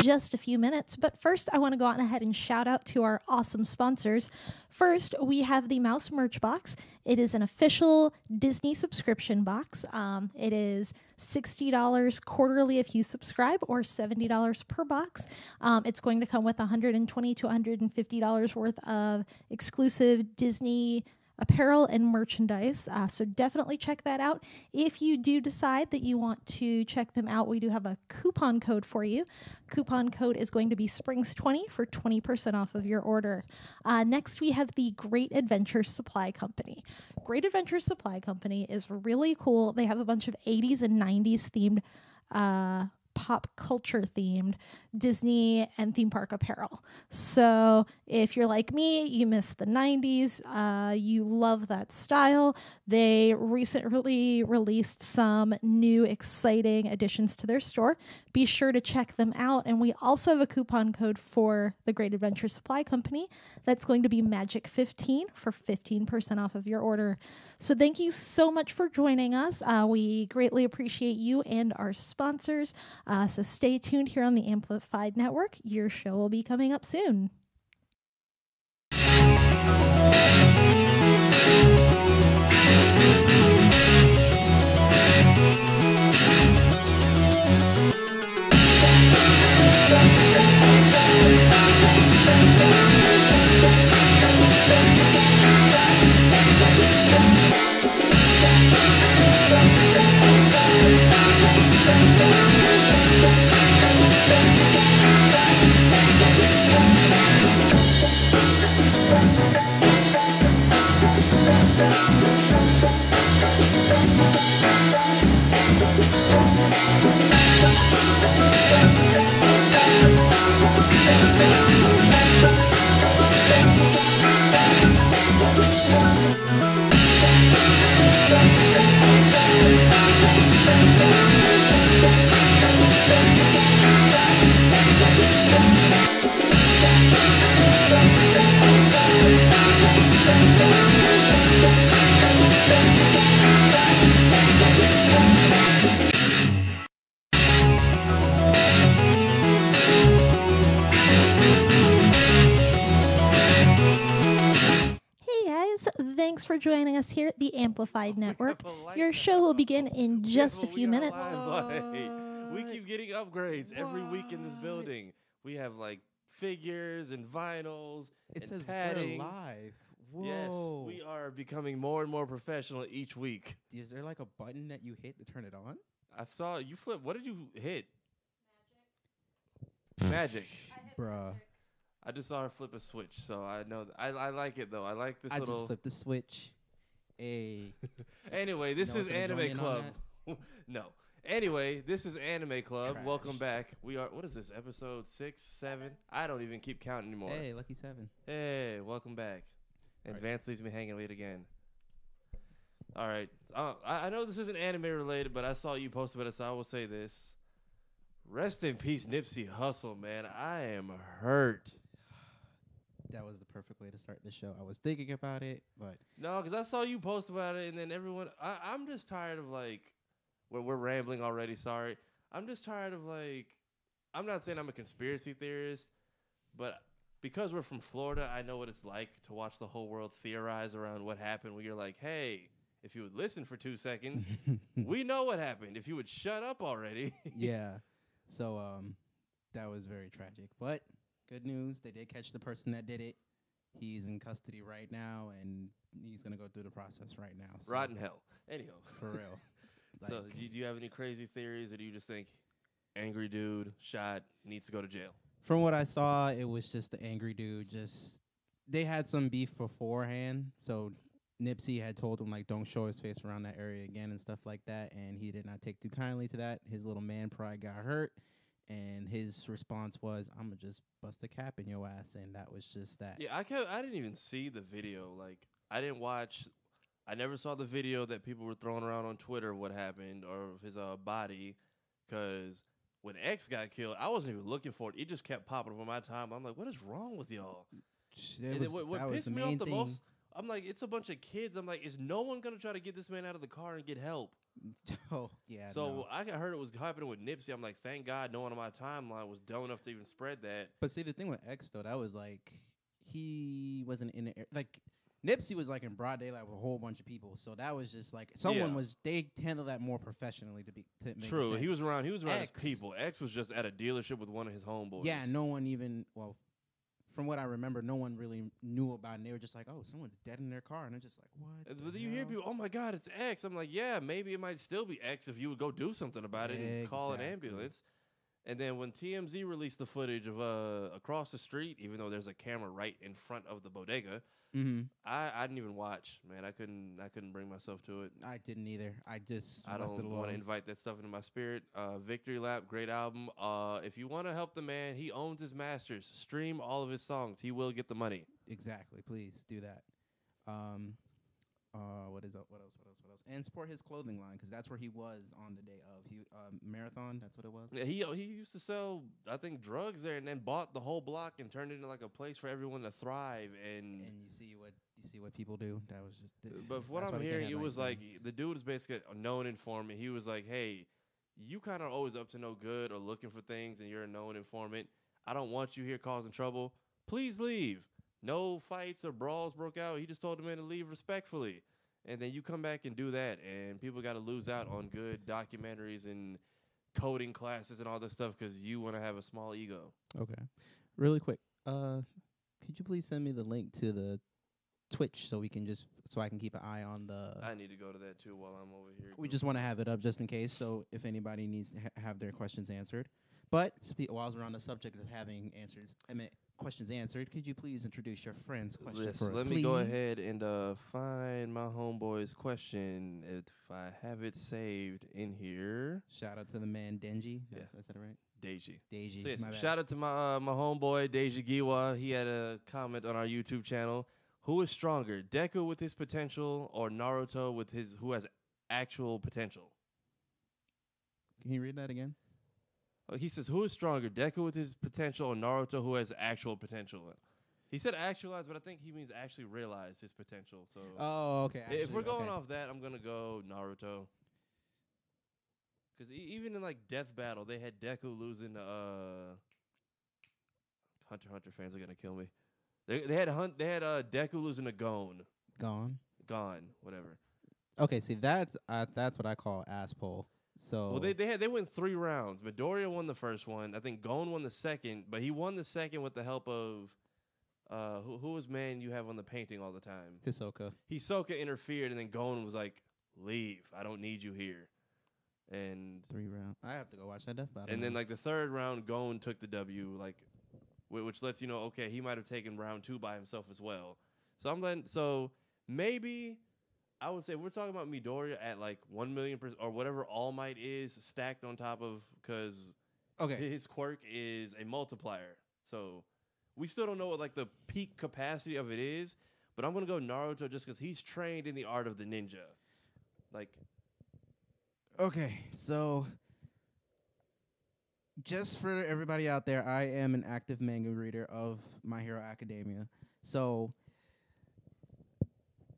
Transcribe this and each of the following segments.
Just a few minutes, but first I want to go on ahead and shout out to our awesome sponsors. First, we have the Mouse Merch Box. It is an official Disney subscription box. It is $60 quarterly if you subscribe, or $70 per box. It's going to come with $120 to $150 worth of exclusive Disney apparel and merchandise, so definitely check that out. If you do decide that you want to check them out, we do have a coupon code for you. Coupon code is going to be Springs20 for 20% off of your order. Next, we have the Great Adventure Supply Company. Great Adventure Supply Company is really cool. They have a bunch of 80s and 90s themed pop culture themed Disney and theme park apparel. So if you're like me, you miss the 90s, you love that style. They recently released some new exciting additions to their store. Be sure to check them out. And we also have a coupon code for the Great Adventure Supply Company that's going to be Magic15 for 15% off of your order. So thank you so much for joining us. We greatly appreciate you and our sponsors. So stay tuned here on the Amplified Network. Your show will be coming up soon. Thanks for joining us here at the Amplified Network. Your show will begin in just a few minutes. We keep getting upgrades every week in this building. We have like figures and vinyls It and says padding. we're live. Whoa. Yes, we are becoming more and more professional each week. Is there like a button that you hit to turn it on? I saw you flip. What did you hit? Magic. Bruh. I just saw her flip a switch, so I know. I like it though. I like this I little. just flipped the switch. Hey. Anyway, this No is one's gonna Anime join in on Club. No. Anyway, this is Anime Club. Trash. Welcome back. We are. What is this? Episode 6, 7? I don't even keep counting anymore. Hey, Lucky 7. Hey, welcome back. And Right. Vance leaves me hanging late again. All right. I know this isn't anime related, but I saw you post about it, so I will say this. Rest in peace, Nipsey Hussle, man. I am hurt. That was the perfect way to start the show. I was thinking about it, but No, because I saw you post about it, and then everyone. I'm just tired of like. We're rambling already. Sorry. I'm just tired of like. I'm not saying I'm a conspiracy theorist, but because we're from Florida, I know what it's like to watch the whole world theorize around what happened. When you're like, hey, if you would listen for 2 seconds, we know what happened. If you would shut up already. yeah. So that was very tragic. But good news, they did catch the person that did it. He's in custody right now, and he's gonna go through the process right now. So, Rotten hell. Anyhow. for real. So, do you have any crazy theories, or do you just think angry dude shot needs to go to jail? From what I saw, it was just the angry dude. Just they had some beef beforehand, so Nipsey had told him like don't show his face around that area again and stuff like that, and he did not take too kindly to that. His little man pride got hurt, and his response was, "I'm gonna just bust a cap in your ass," and that was just that. Yeah, I didn't even see the video. Like, I didn't watch. I never saw the video that people were throwing around on Twitter of what happened or of his body, because when X got killed, I wasn't even looking for it. It just kept popping up on my time. I'm like, what is wrong with y'all? And then what pissed me off the most, I'm like, it's a bunch of kids. I'm like, is no one gonna try to get this man out of the car and get help? Oh yeah. So no. I heard it was happening with Nipsey. I'm like, thank God no one on my timeline was dumb enough to even spread that. But see, the thing with X though, that was like he wasn't in the like Nipsey was like in broad daylight with a whole bunch of people, so that was just like someone Yeah. was they handled that more professionally to make True, sense. he was around his X. people. X was just at a dealership with one of his homeboys. Yeah, no one even from what I remember, no one really knew about it. And they were just like, "Oh, someone's dead in their car," and they're just like, "What?" But the you hear hell? people, oh my God, it's X. I'm like, yeah, maybe it might still be X if you would go do something about it and call an Exactly. ambulance. And then when TMZ released the footage of across the street, even though there's a camera right in front of the bodega, Mhm. I didn't even watch. Man, I couldn't bring myself to it. I didn't either. I just I left it don't alone. want to invite that stuff into my spirit. Victory Lap, great album. If you want to help the man, he owns his masters. Stream all of his songs. He will get the money. Exactly. Please do that. What is up? What else? And support his clothing line because that's where he was on the day of marathon. That's what it was. Yeah, he used to sell, I think, drugs there, and then bought the whole block and turned it into like a place for everyone to thrive. And you see what people do. That was just. But from what that's why I'm they get hearing, it was headlines like now. the dude is basically a known informant. He was like, "Hey, you kind of always up to no good or looking for things, and you're a known informant. I don't want you here causing trouble. Please leave." No fights or brawls broke out. He just told the man to leave respectfully. And then you come back and do that, and people got to lose out on good documentaries and coding classes and all this stuff because you want to have a small ego. Okay, really quick. Could you please send me the link to the Twitch so I can keep an eye on the. I need to go to that too while I'm over here. We just want to have it up just in case, so if anybody needs to have their questions answered. But while we're on the subject of having questions answered, could you please introduce your friend's question Yes, for us, let me go please? ahead and find my homeboy's question if I have it saved in here. Shout out to the man Denji. Yeah. Is that right? Deji. Deji. So yes, my bad. shout out to my homeboy Deji Giwa. He had a comment on our YouTube channel. Who is stronger, Deku with his potential or Naruto with who has actual potential? Can you read that again? He says, who is stronger, Deku with his potential or Naruto who has actual potential? He said actualized, but I think he means actually realize his potential. So Oh, okay. if we're going okay. off that, I'm going to go Naruto. Because even in like Death Battle, they had Deku losing to Hunter x Hunter fans are going to kill me. They had Deku losing to Gon. Gone. Gone, whatever. Okay, see that's what I call ass pull. So Well, they went 3 rounds. Midoriya won the first one. I think Gon won the second, but he won the second with the help of who was man you have on the painting all the time? Hisoka. Hisoka interfered, and then Gon was like, "Leave. I don't need you here." And 3 rounds. I have to go watch that. and then like the third round, Gon took the W, like which lets you know, okay, he might have taken round 2 by himself as well. So so maybe I would say if we're talking about Midoriya at like 1,000,000% or whatever All Might is stacked on top of, because his quirk is a multiplier. So we still don't know what like the peak capacity of it is, but I'm gonna go Naruto just because he's trained in the art of the ninja. Like, Okay, so just for everybody out there, I am an active manga reader of My Hero Academia. So,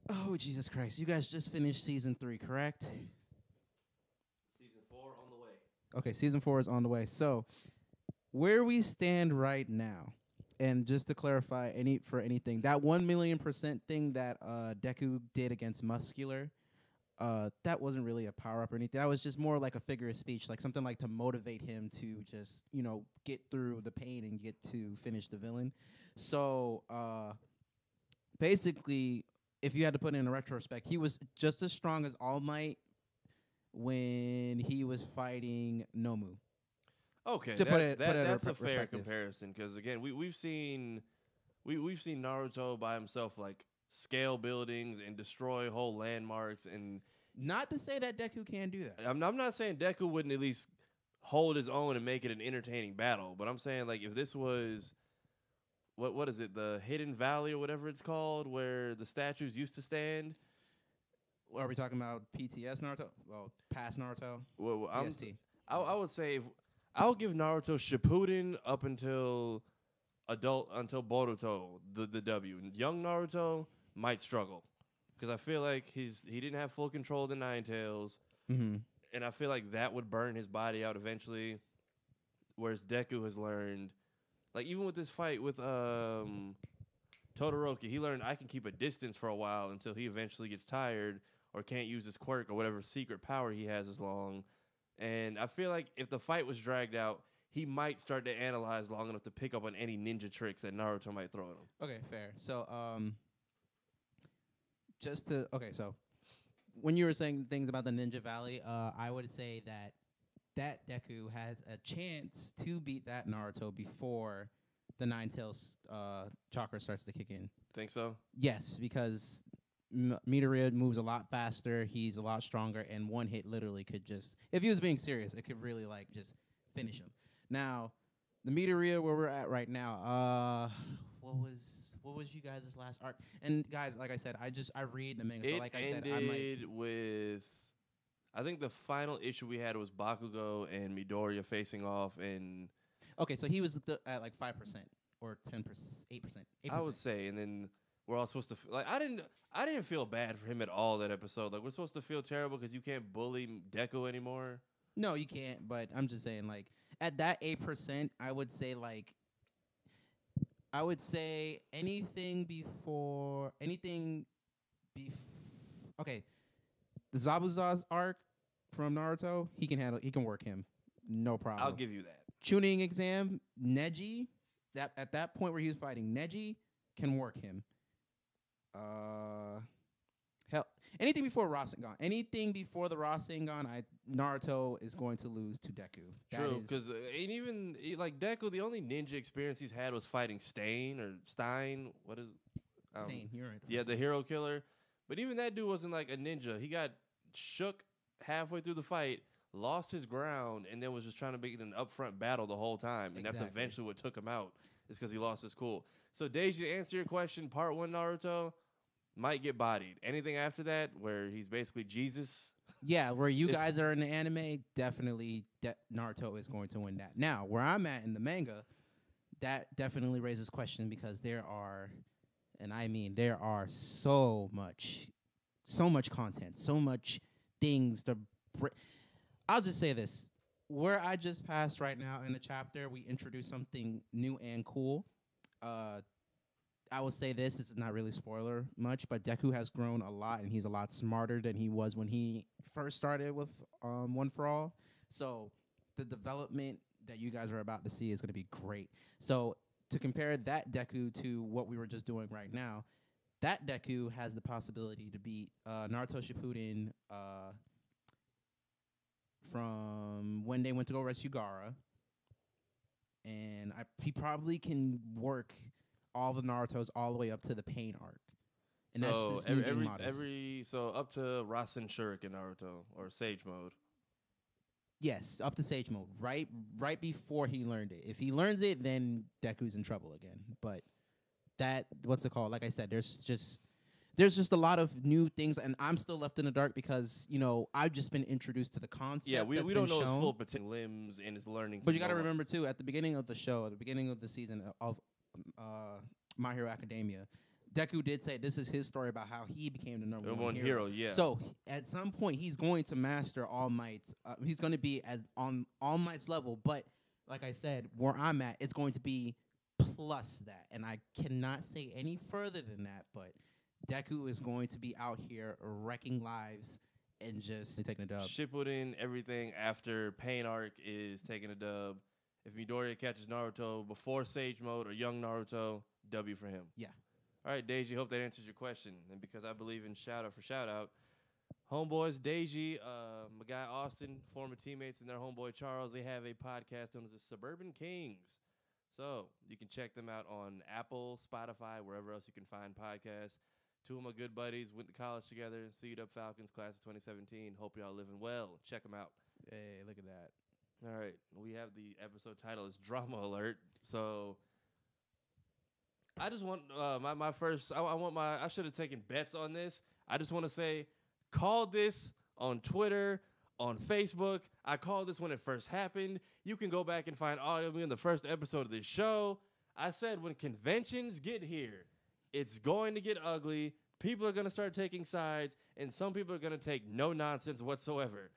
oh Jesus Christ, you guys just finished season 3, correct? season 4 on the way. Okay, season 4 is on the way. So, where we stand right now, and just to clarify anything, that 1,000,000% thing that Deku did against Muscular, that wasn't really a power up or anything. That was just more like a figure of speech, like something like to motivate him to just, get through the pain and get to finish the villain. So, basically, if you had to put it in a retrospect, he was just as strong as All Might when he was fighting Nomu. Okay, To put it that's in a fair perspective. comparison, because again, we've seen Naruto by himself like scale buildings and destroy whole landmarks, and Not to say that Deku can't do that. I'm not saying Deku wouldn't at least hold his own and make it an entertaining battle, but I'm saying like if this was what is it, the Hidden Valley or whatever it's called, where the statues used to stand. Are we talking about PTS Naruto? Well, past Naruto? Well, PST. I would say I'll give Naruto Shippuden up until Boruto the W. Young Naruto might struggle because I feel like he didn't have full control of the Nine Tails, Mm-hmm. and I feel like that would burn his body out eventually. Whereas Deku has learned, like even with this fight with Todoroki, he learned I can keep a distance for a while until he eventually gets tired or can't use his quirk or whatever secret power he has as long. And I feel like if the fight was dragged out, he might start to analyze long enough to pick up on any ninja tricks that Naruto might throw at him. Okay, fair. So, so when you were saying things about the Ninja Valley, I would say that Deku has a chance to beat that Naruto before the Nine Tails chakra starts to kick in. Think so? Yes, because Midoriya moves a lot faster. He's a lot stronger, and one hit literally could just, if he was being serious, it could really like just finish him. Now, the Midoriya where we're at right now, what was you guys' last arc? And guys, like I said, I read the manga. So like I said, I'm like, with, I think the final issue we had was Bakugo and Midoriya facing off, and okay, so he was at like 5% or 10%, 8%. I would say, and then we're all supposed to I didn't feel bad for him at all that episode. Like we're supposed to feel terrible because you can't bully Deku anymore. No, you can't. But I'm just saying, like at that 8%, I would say anything before. Okay, the Zabuza's arc from Naruto, he can work him, no problem. I'll give you that. Chunin exam, Neji, that at that point where he was fighting Neji, can work him. Hell, anything before Rasengan. Anything before the Rasengan, Naruto is going to lose to Deku. True, because and even like Deku, the only ninja experience he's had was fighting Stein. What is Stain, you're right. Yeah, the hero killer. But even that dude wasn't like a ninja. He got shook halfway through the fight, lost his ground, and then was just trying to make it an upfront battle the whole time. And that's Exactly. eventually what took him out, is because he lost his cool. So, Deji, to answer your question, part 1 Naruto might get bodied. Anything after that, where he's basically Jesus. Yeah, where you guys are in the anime, definitely Naruto is going to win that. Now, where I'm at in the manga, that definitely raises question because there are so much content, so much things to. I'll just say this: where I just passed right now in the chapter, we introduced something new and cool. I will say this is not really spoiler much, but Deku has grown a lot, and he's a lot smarter than he was when he first started with One for All. So the development that you guys are about to see is going to be great. So to compare that Deku to what we were just doing right now, that Deku has the possibility to beat Naruto Shippuden from when they went to go rescue Gaara, and he probably can work all the Narutos all the way up to the Pain arc. And that's So just me being modest. so up to Rasen Shuriken Naruto or Sage Mode. Yes, up to Sage Mode, right before he learned it. If he learns it, then Deku's in trouble again. But that, what's it called? Like I said, there's just a lot of new things, and I'm still left in the dark because, you know, I've just been introduced to the concept. Yeah, we that's don't been know his shown. full potential limbs and his learning. But you got to remember too, at the beginning of the show, at the beginning of the season of My Hero Academia, Deku did say this is his story about how he became the number one hero. Yeah. So at some point, he's going to master All Might's. He's going to be as on All Might's level. But like I said, where I'm at, it's going to be plus that, and I cannot say any further than that. But Deku is going to be out here wrecking lives and just taking a dub. Shippuden, everything after Pain arc is taking a dub. If Midoriya catches Naruto before Sage Mode or young Naruto, W for him. Yeah. All right, Deji, hope that answers your question. And because I believe in shout-out for shout-out, homeboys, Deji, my guy Austin, former teammates, and their homeboy Charles, they have a podcast known as the Suburban Kings. So you can check them out on Apple, Spotify, wherever else you can find podcasts. Two of my good buddies went to college together, Seed Up Falcons, class of 2017. Hope y'all living well. Check them out. Hey, look at that. All right, we have the episode title is Drama Alert. So I just want my first. I should have taken bets on this. I just want to say, called this on Twitter, on Facebook. I called this when it first happened. You can go back and find audio of me in the first episode of this show. I said when conventions get here, it's going to get ugly. People are going to start taking sides, and some people are going to take no nonsense whatsoever.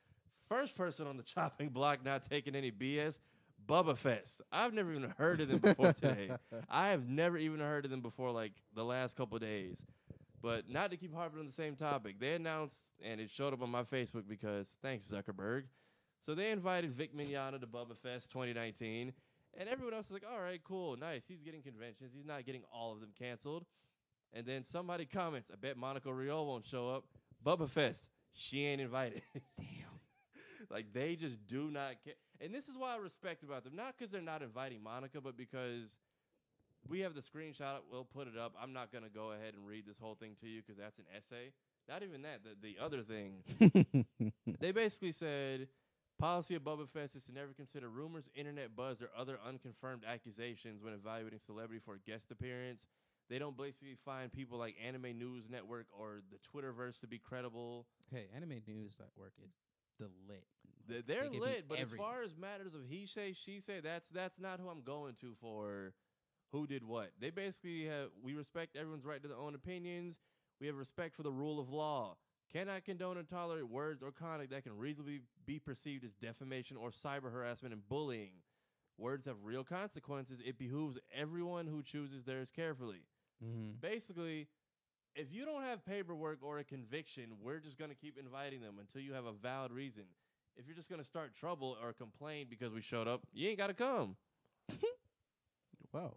First person on the chopping block not taking any BS, Bubba Fest. I've never even heard of them before today. I have never even heard of them before, like, the last couple of days. But not to keep harping on the same topic, they announced, and it showed up on my Facebook because, thanks, Zuckerberg. So they invited Vic Mignogna to Bubba Fest 2019, and everyone else is like, all right, cool, nice. He's getting conventions. He's not getting all of them canceled. And then somebody comments, I bet Monaco Riol won't show up. Bubba Fest, she ain't invited. Damn. Like, they just do not care. And this is why I respect about them. Not because they're not inviting Monica, but because we have the screenshot. We'll put it up. I'm not going to go ahead and read this whole thing to you because that's an essay. Not even that. The other thing, they basically said, policy of Bubba Fest is to never consider rumors, internet buzz, or other unconfirmed accusations when evaluating celebrity for a guest appearance. They don't basically find people like Anime News Network or the Twitterverse to be credible. Hey, Anime News Network is the lit. They're They lit, but everything. as far as matters of he say, she say, that's not who I'm going to for who did what. They basically have, we respect everyone's right to their own opinions. We have respect for the rule of law. Cannot condone or tolerate words or conduct that can reasonably be perceived as defamation or cyber harassment and bullying. Words have real consequences. It behooves everyone who chooses theirs carefully. Mm-hmm. Basically, if you don't have paperwork or a conviction, we're just going to keep inviting them until you have a valid reason. If you're just going to start trouble or complain because we showed up, you ain't got to come. Wow.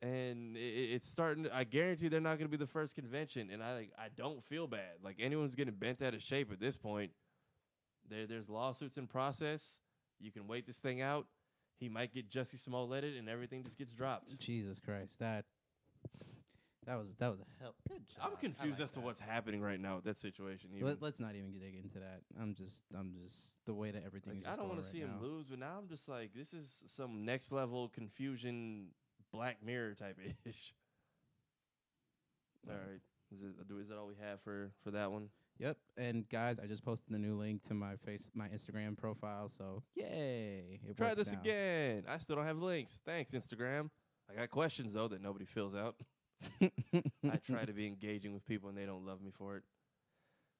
And it's starting. I guarantee they're not going to be the first convention. And I don't feel bad. Like, anyone's getting bent out of shape at this point. There's lawsuits in process. You can wait this thing out. He might get Jussie Smolletted and everything just gets dropped. Jesus Christ. That was a hell. Good job. I'm confused as to what's happening right now with that situation. Let's not even dig into that. I'm just the way that everything is. I don't want to see him lose, but now I'm just like, this is some next level confusion, Black Mirror type ish. All right, is that all we have for that one? Yep. And guys, I just posted a new link to my Instagram profile. So yay! Try this again. I still don't have links. Thanks, Instagram. I got questions though that nobody fills out. I try to be engaging with people and they don't love me for it.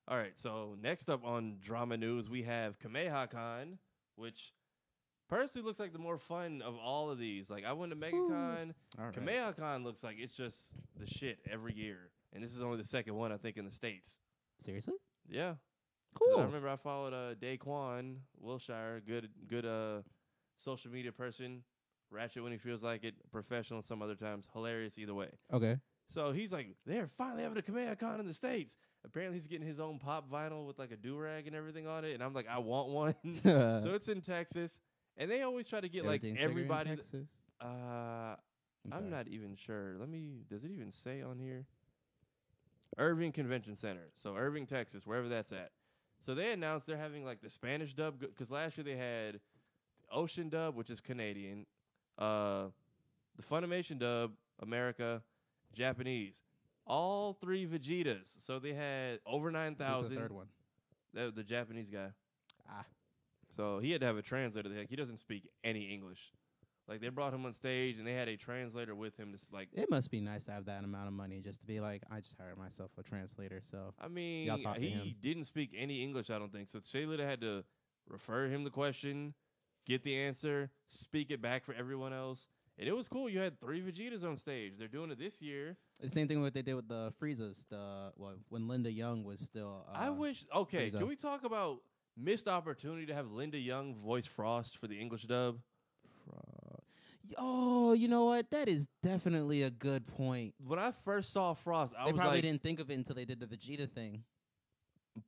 All right, so next up on drama news, we have KamehaCon, which Personally, looks like the more fun of all of these. Like I went to MegaCon. All right. Kamehacon looks like it's just the shit every year, and this is only the second one I think in the States. Seriously? Yeah. 'Cause Cool. I remember I followed Daquan Wilshire, good social media person, ratchet when he feels like it, professional some other times, hilarious either way. Okay. So he's like, they're finally having a Kamehacon in the States. Apparently he's getting his own pop vinyl with like a do-rag and everything on it, and I'm like, I want one. So it's in Texas, and they always try to get like Everything's bigger in everybody. Texas. I'm sorry. not even sure. Does it even say on here? Irving Convention Center. So Irving, Texas, wherever that's at. So they announced they're having like the Spanish dub, because last year they had Ocean dub, which is Canadian, the Funimation dub, America, Japanese. All 3 Vegetas. So they had over Who's 9,000. the third one? The Japanese guy. Ah. So he had to have a translator. He doesn't speak any English. Like, they brought him on stage, and they had a translator with him. To, like, It must be nice to have that amount of money just to be like, I just hired myself a translator, so. I mean, Y'all talk to he him. didn't speak any English, I don't think. So Shea Little had to refer him the question, get the answer, speak it back for everyone else. And it was cool. You had 3 Vegetas on stage. They're doing it this year. The same thing what they did with the Friezas, when Linda Young was still. I wish. Okay, Frieza. can we talk about missed opportunity to have Linda Young voice Frost for the English dub? Oh, you know what? That is definitely a good point. When I first saw Frost, I They was probably like, didn't think of it until they did the Vegeta thing.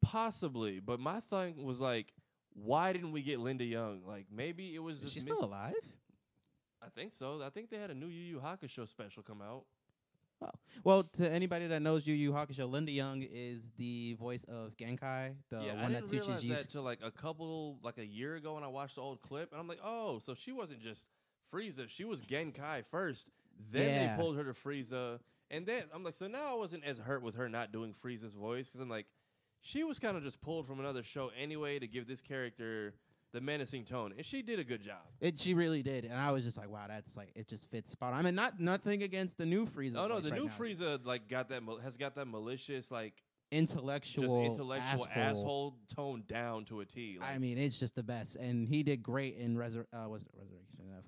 possibly. But my thing was like, why didn't we get Linda Young? Like, maybe it was Is just she still alive? I think so. I think they had a new Yu Yu Hakusho special come out. Oh. Well, to anybody that knows Yu Yu Hakusho, Linda Young is the voice of Genkai, the Yeah, I one didn't that teaches realize you. that till like a year ago when I watched the old clip, and I'm like, oh, so she wasn't just Frieza, she was Genkai first. Then Yeah. they pulled her to Frieza, and then I'm like, so now I wasn't as hurt with her not doing Frieza's voice, because I'm like, she was kind of just pulled from another show anyway to give this character the menacing tone, and she did a good job. She really did, and I was just like, wow, that's like it just fits spot on. I mean, nothing against the new Frieza. Oh no, voice the right new now. Frieza like has got that malicious like intellectual asshole tone down to a T. Like, I mean, it's just the best, and he did great in Resurrection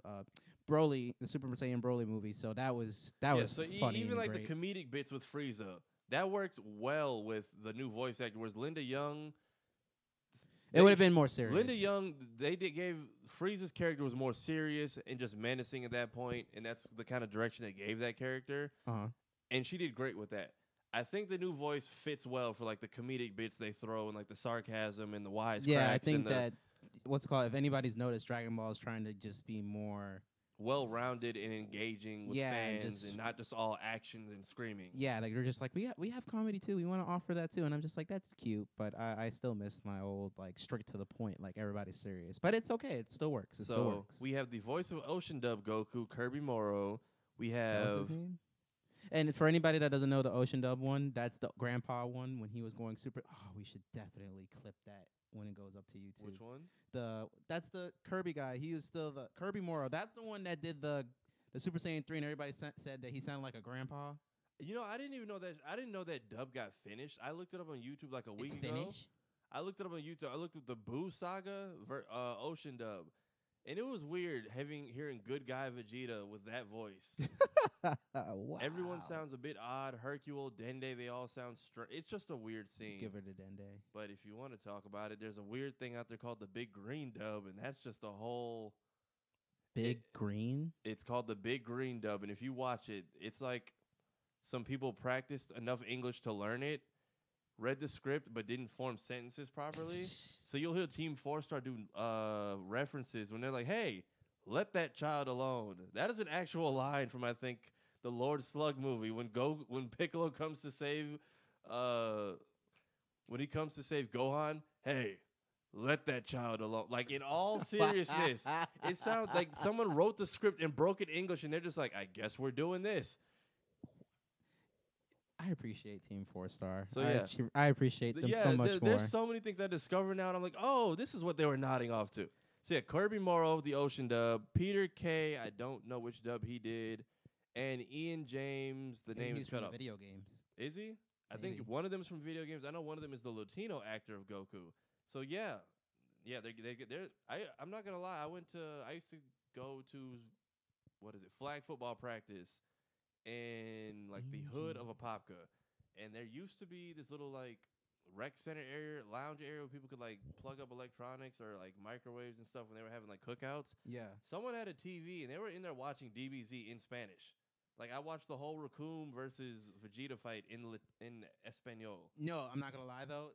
of Broly, the Super Saiyan Broly movie. So that was so funny. even and like great. the comedic bits with Frieza, that worked well with the new voice actor. Whereas Linda Young, it would have been more serious. Linda Young, gave Frieza's character was more serious and just menacing at that point, and that's the kind of direction they gave that character. And she did great with that. I think the new voice fits well for like the comedic bits they throw and like the sarcasm and the wisecracks. Yeah, I think that what's called, if anybody's noticed, Dragon Ball is trying to just be more well-rounded and engaging with fans, and not just all actions and screaming. Yeah, like they're just like, we have comedy too. We want to offer that too, and I'm just like, that's cute, but I still miss my old like straight to the point, like everybody's serious. But it's okay, it still works. It still works. We have the voice of Ocean Dub Goku, Kirby Morrow. We What was have his name? And for anybody that doesn't know the Ocean Dub one, that's the grandpa one when he was going super. Oh, we should definitely clip that when it goes up to YouTube. Which one? That's the Kirby guy. He was still the Kirby Morrow. That's the one that did the Super Saiyan 3, and everybody said that he sounded like a grandpa. You know, I didn't even know that. I didn't know that dub got finished. I looked it up on YouTube like a week ago. Finished? I looked it up on YouTube. I looked at the Boo Saga Ocean Dub, and it was weird hearing Good Guy Vegeta with that voice. Wow. Everyone sounds a bit odd. Hercule, Dende, they all sound It's just a weird scene. Give her to Dende. But if you want to talk about it, there's a weird thing out there called the Big Green Dub, and that's just a whole Big Green? It's called the Big Green Dub, and if you watch it, it's like some people practiced enough English to learn it, read the script, but didn't form sentences properly. So you'll hear Team 4 start doing references when they're like, hey, let that child alone. That is an actual line from, I think, the Lord Slug movie when Piccolo comes to save Gohan. Hey, let that child alone. Like, in all seriousness, it sounds like someone wrote the script in broken English, and they're just like, I guess we're doing this. I appreciate Team 4-Star. So, yeah. I appreciate them so much more. There's so many things I discover now, and I'm like, oh, this is what they were nodding off to. So, yeah, Kirby Morrow, the Ocean dub. Peter K., I don't know which dub he did. And Ian James, the name is cut from up. video games. Is he? I Maybe. think one of them is from video games. I know one of them is the Latino actor of Goku. So, yeah, Yeah, they're. I'm not gonna lie. I used to go to what is it? Flag football practice in like the hood of Apopka, and there used to be this little like rec center area, lounge area where people could like plug up electronics or like microwaves and stuff when they were having like cookouts. Yeah. Someone had a TV and they were in there watching DBZ in Spanish. Like I watched the whole Raccoon versus Vegeta fight in Espanol. No, I'm not gonna lie though.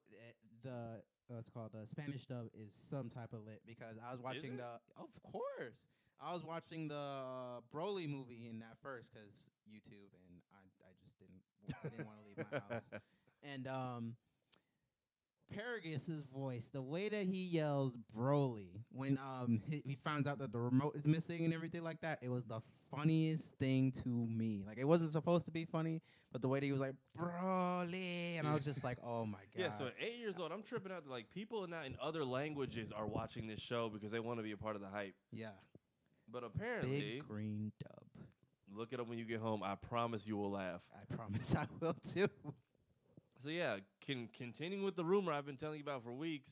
The what's called Spanish dub is some type of lit because I was watching it? Of course, I was watching the Broly movie in that first because YouTube and I just didn't want to leave my house and Paragus' voice, the way that he yells Broly when he finds out that the remote is missing and everything like that, it was the funniest thing to me. Like it wasn't supposed to be funny, but the way that he was like Broly, and I was just like, oh my god. Yeah, so at 8 years old, I'm tripping out that like people now in other languages are watching this show because they want to be a part of the hype. Yeah. But apparently, Big green dub. look it up when you get home. I promise you will laugh. I promise I will too. So yeah, continuing with the rumor I've been telling you about for weeks,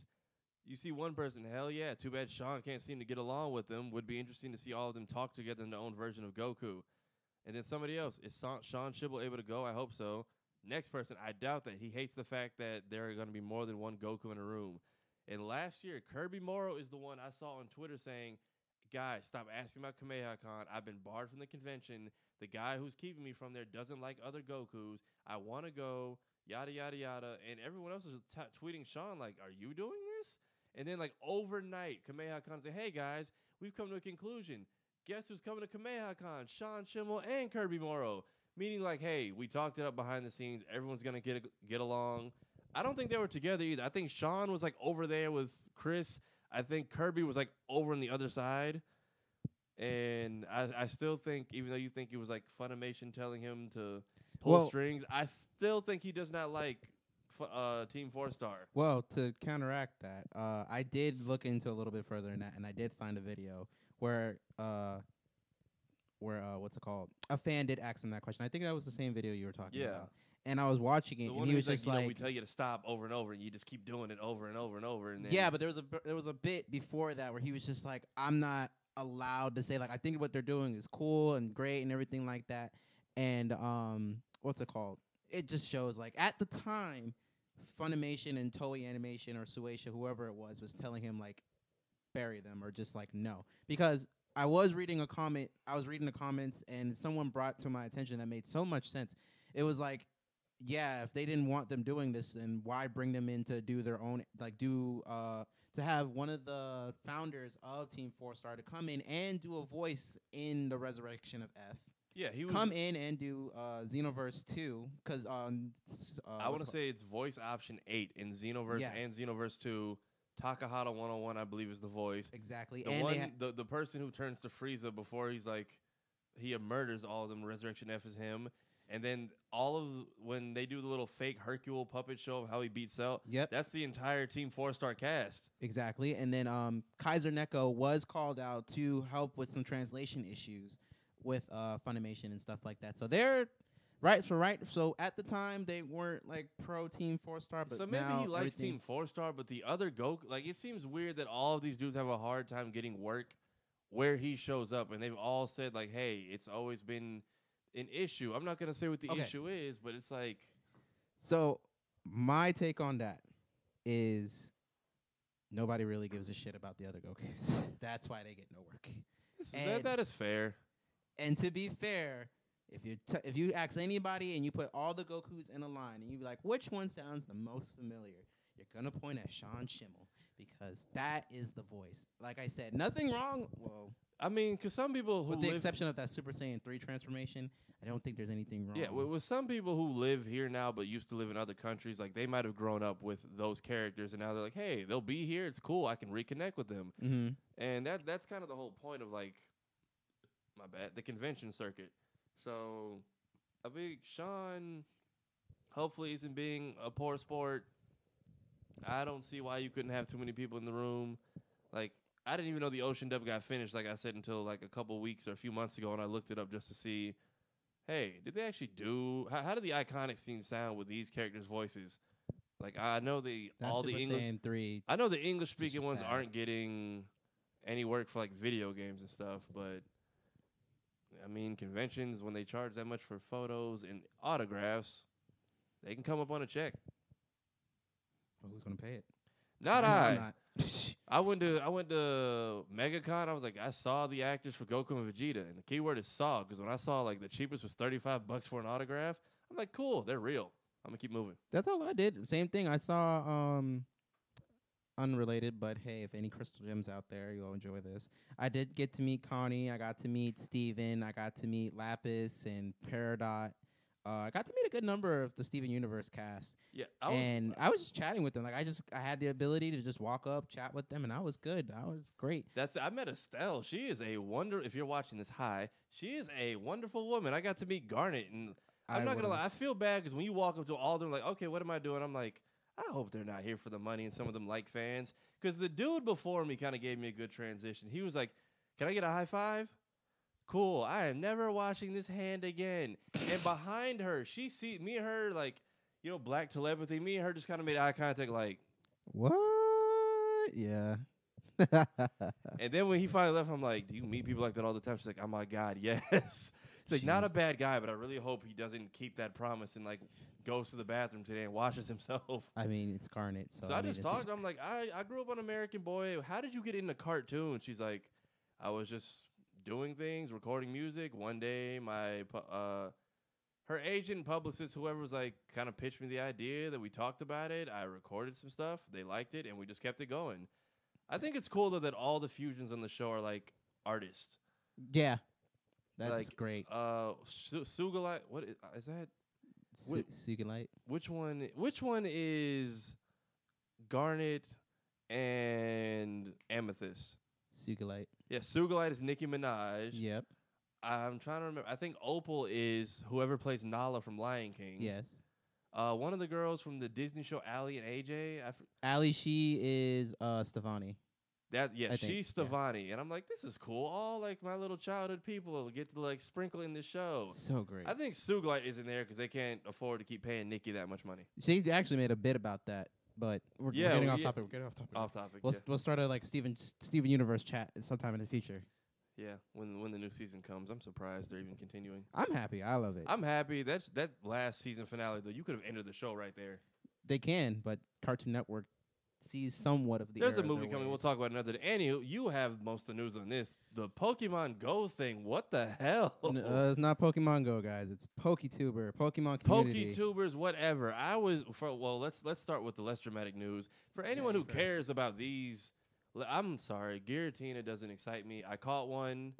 you see one person, hell yeah, too bad Sean can't seem to get along with them. Would be interesting to see all of them talk together in their own version of Goku. And then somebody else, is Sean Shibble able to go? I hope so. Next person, I doubt that. He hates the fact that there are going to be more than one Goku in a room. And last year, Kirby Morrow is the one I saw on Twitter saying, guys, stop asking about Kamehameha Con. I've been barred from the convention. The guy who's keeping me from there doesn't like other Gokus. I want to go. Yada, yada, yada. And everyone else was tweeting Sean, like, are you doing this? And then, like, overnight, Kamehameha Con said, hey, guys, we've come to a conclusion. Guess who's coming to Kamehameha Con? Sean Schimmel and Kirby Morrow. Meaning, like, hey, we talked it up behind the scenes. Everyone's going to get along. I don't think they were together either. I think Sean was, like, over there with Chris. I think Kirby was, like, over on the other side. And I still think, even though you think it was, like, Funimation telling him to pull strings, I still think he does not like Team 4-Star. Well, to counteract that, I did look into a little bit further than that, and I did find a video where what's it called? A fan did ask him that question. I think that was the same video you were talking about. And I was watching it, and he was just like, we tell you to stop over and over, and you just keep doing it over and over and over. And then yeah, but there was a bit before that where he was just like, I'm not allowed to say, like, I think what they're doing is cool and great and everything like that. And what's it called? It just shows, like, at the time, Funimation and Toei Animation or Shueisha, whoever it was telling him, like, bury them or just, like, no. Because I was reading the comments, and someone brought to my attention that made so much sense. It was like, yeah, if they didn't want them doing this, then why bring them in to do their own, like, to have one of the founders of Team 4-Star to come in and do a voice in the Resurrection of F. Yeah, he come in and do Xenoverse 2 because I want to say it's voice option 8 in Xenoverse and Xenoverse 2. Takahata 101, I believe, is the voice. Exactly. The person who turns to Frieza before he's like he murders all of them. Resurrection F is him. And then when they do the little fake Hercule puppet show of how he beats Cell, that's the entire Team 4-Star cast. Exactly. And then Kaiser Neko was called out to help with some translation issues with Funimation and stuff like that. So they're So at the time they weren't like pro Team 4-Star, but so maybe he likes Team 4-Star, but the other Goku, like, it seems weird that all of these dudes have a hard time getting work where he shows up, and they've all said like, hey, it's always been an issue. I'm not gonna say what the issue is, but it's like. So my take on that is nobody really gives a shit about the other Gokus. That's why they get no work. That is fair. And to be fair, if you ask anybody and you put all the Gokus in a line and you be like, which one sounds the most familiar, you're gonna point at Sean Schimmel because that is the voice. Like I said, nothing wrong. Well, I mean, because some people who with the exception of that Super Saiyan 3 transformation, I don't think there's anything wrong. Yeah, with some people who live here now but used to live in other countries, like they might have grown up with those characters, and now they're like, hey, they'll be here. It's cool. I can reconnect with them. Mm-hmm. And that's kind of the whole point of, like, the convention circuit. So, I think Sean hopefully isn't being a poor sport. I don't see why you couldn't have too many people in the room. Like, I didn't even know the Ocean Dub got finished, like I said, until like a couple weeks or a few months ago, and I looked it up just to see, hey, did they actually do... How did the iconic scene sound with these characters' voices? Like I know the That's all the Super English. Saiyan 3. I know the English speaking just ones bad. aren't getting any work for like video games and stuff, but I mean conventions when they charge that much for photos and autographs, they can come up on a check. Well, who's gonna pay it? Not I know I. I'm not. I went to MegaCon. I was like, I saw the actors for Goku and Vegeta, and the keyword is saw because when I saw like the cheapest was $35 for an autograph, I'm like, cool, they're real. I'm gonna keep moving. That's all I did. Same thing. I saw unrelated, but hey, if any Crystal Gems out there, you'll enjoy this. I did get to meet Connie. I got to meet Steven. I got to meet Lapis and Peridot. I got to meet a good number of the Steven Universe cast. Yeah, I was just chatting with them. Like I had the ability to just walk up, chat with them, and I was good. I was great. I met Estelle. She is a wonder. If you're watching this, hi. She is a wonderful woman. I got to meet Garnet, and I'm not gonna lie. I feel bad because when you walk up to all of them, like, okay, what am I doing? I'm like, I hope they're not here for the money, and some of them like fans. Because the dude before me kind of gave me a good transition. He was like, "Can I get a high five?" Cool. I am never washing this hand again. And behind her, she see me and her like, black telepathy. Me and her just kind of made eye contact, like, What? Yeah. and then when he finally left, I'm like, do you meet people like that all the time? She's like, oh my God, yes. It's like, not a bad guy, but I really hope he doesn't keep that promise and like goes to the bathroom today and washes himself. I mean, it's Garnet. So I just talked to him. I'm like, I grew up on American Boy. How did you get into cartoons? She's like, I was just doing things, recording music. One day, her agent, publicist, whoever was like, kind of pitched me the idea that we talked about it. I recorded some stuff. They liked it, and we just kept it going. I think it's cool though that all the fusions on the show are like artists. Yeah, that's like, great. Sugalite, what is that? Sugalite. Which one is Garnet and Amethyst? Sugalite. Yeah, Sugalite is Nicki Minaj. Yep. I'm trying to remember. I think Opal is whoever plays Nala from Lion King. Yes. One of the girls from the Disney show, Allie and AJ. Allie, she is Stefani. She's Stefani. Yeah. And I'm like, this is cool. All like my little childhood people get to like sprinkle in this show. So great. I think Sugalite is in there because they can't afford to keep paying Nicki that much money. She actually made a bit about that, but we're getting off topic. We're getting off topic. Off topic. We'll start a like Steven Universe chat sometime in the future. Yeah, when the new season comes, I'm surprised they're even continuing. I'm happy. I love it. I'm happy. That last season finale though, you could have ended the show right there. They can, but Cartoon Network sees somewhat of the. There's a movie coming. We'll talk about another day. Annie, you have most of the news on this. The Pokemon Go thing. What the hell? It's not Pokemon Go, guys. It's PokeTuber, Pokemon community. PokeTubers, whatever. Let's start with the less dramatic news. For anyone who cares about these, I'm sorry, Giratina doesn't excite me. I caught one.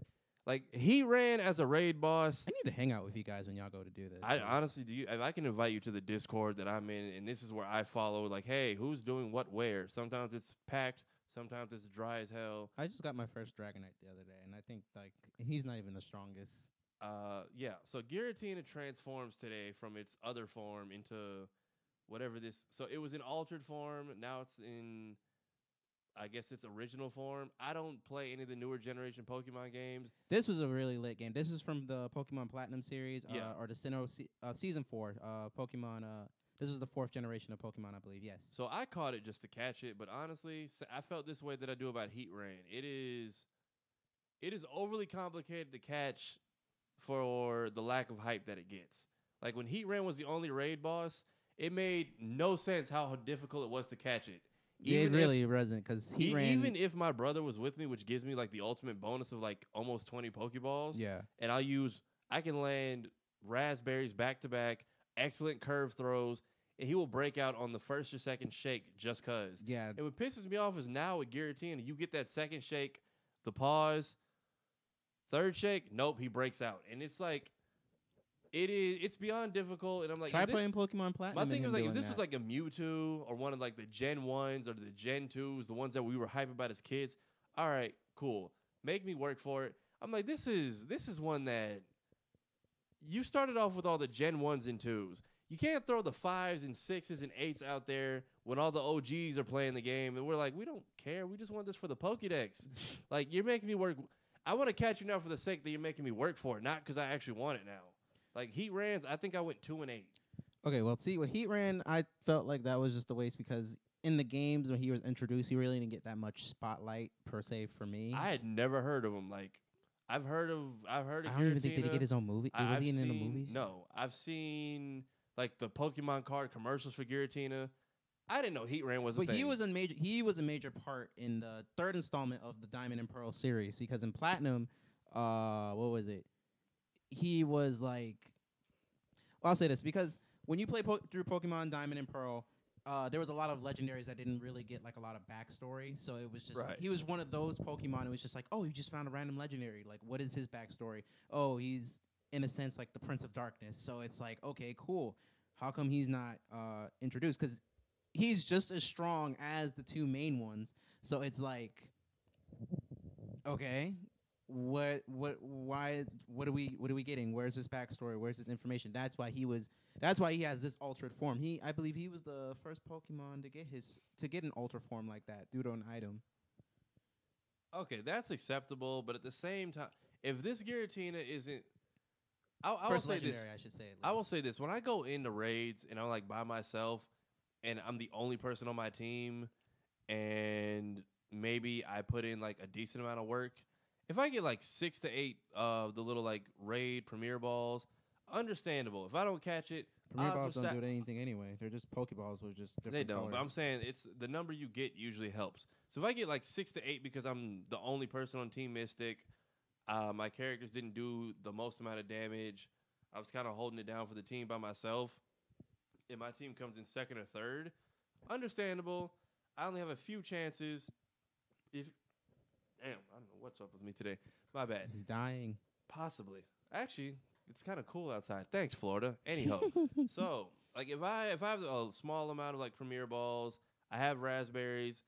Like, he ran as a raid boss. I need to hang out with you guys when y'all go to do this. I honestly, if I can invite you to the Discord that I'm in, and this is where I follow, like, hey, who's doing what where? Sometimes it's packed. Sometimes it's dry as hell. I just got my first Dragonite the other day, and I think, like, he's not even the strongest. Yeah. So Giratina transforms today from its other form into whatever this. So it was in altered form. Now it's in, I guess, its original form. I don't play any of the newer generation Pokemon games. This was a really lit game. This is from the Pokemon Platinum series, or the Sinnoh Season 4 Pokemon. This is the 4th generation of Pokemon, I believe. Yes. So I caught it just to catch it, but honestly, I felt this way that I do about Heat Rain. It is overly complicated to catch for the lack of hype that it gets. Like when Heat Rain was the only raid boss, it made no sense how difficult it was to catch it. It really wasn't, because even if my brother was with me, which gives me like the ultimate bonus of like almost 20 Pokeballs. Yeah. And I can land raspberries back to back, excellent curve throws, and he will break out on the first or second shake just cause. Yeah. And what pisses me off is now with Giratina, you get that second shake, the pause, third shake, nope, he breaks out. And it's like, it's beyond difficult, and I'm like, try playing Pokemon Platinum. My thing is like, if this was like a Mewtwo or one of like the Gen 1s or the Gen 2s, the ones that we were hyped about as kids, all right, cool. Make me work for it. I'm like, this is one that you started off with all the Gen 1s and 2s. You can't throw the 5s and 6s and 8s out there when all the OGs are playing the game, and we're like, we don't care. We just want this for the Pokédex. Like, you're making me work. I want to catch you now for the sake that you're making me work for it, not because I actually want it now. Like, Heat Rans, I think I went 2-8. Okay, well, see, with Heat ran, I felt like that was just a waste because in the games when he was introduced, he really didn't get that much spotlight per se for me. I had never heard of him. Like, I've heard of I don't even think did he Giratina. get his own movie. Was I've he in the seen movies? no. I've seen like the Pokemon card commercials for Giratina. I didn't know Heatran was a But thing. he was a major. He was a major part in the third installment of the Diamond and Pearl series because in Platinum, what was it? He was like, well, I'll say this because when you play through Pokemon Diamond and Pearl, there was a lot of legendaries that didn't really get like a lot of backstory. So it was just Right. he was one of those Pokemon. It was just like, oh, you just found a random legendary. Like, what is his backstory? Oh, he's in a sense like the Prince of Darkness. So it's like, okay, cool. How come he's not introduced? Because he's just as strong as the two main ones. So it's like, okay, what are we getting? Where's his backstory? Where's his information? That's why he has this altered form. I believe he was the first Pokemon to get an altered form like that due to an item. Okay, that's acceptable, but at the same time, if this Giratina isn't, I will First say legendary, this. I should say. At I will least. say this: when I go into raids and I'm like by myself, and I'm the only person on my team, and maybe I put in like a decent amount of work. If I get like 6 to 8 of the little like raid premier balls, understandable. If I don't catch it, Premier odds balls are don't do anything anyway. They're just Pokeballs with just different they don't. colors. But I'm saying it's the number you get usually helps. So if I get like 6 to 8 because I'm the only person on Team Mystic, my characters didn't do the most amount of damage. I was kind of holding it down for the team by myself. And my team comes in second or third, understandable. I only have a few chances. Damn, I don't know what's up with me today. My bad. He's dying. Possibly. Actually, it's kind of cool outside. Thanks, Florida. Anyhow, so like if I have a small amount of like premier balls, I have raspberries.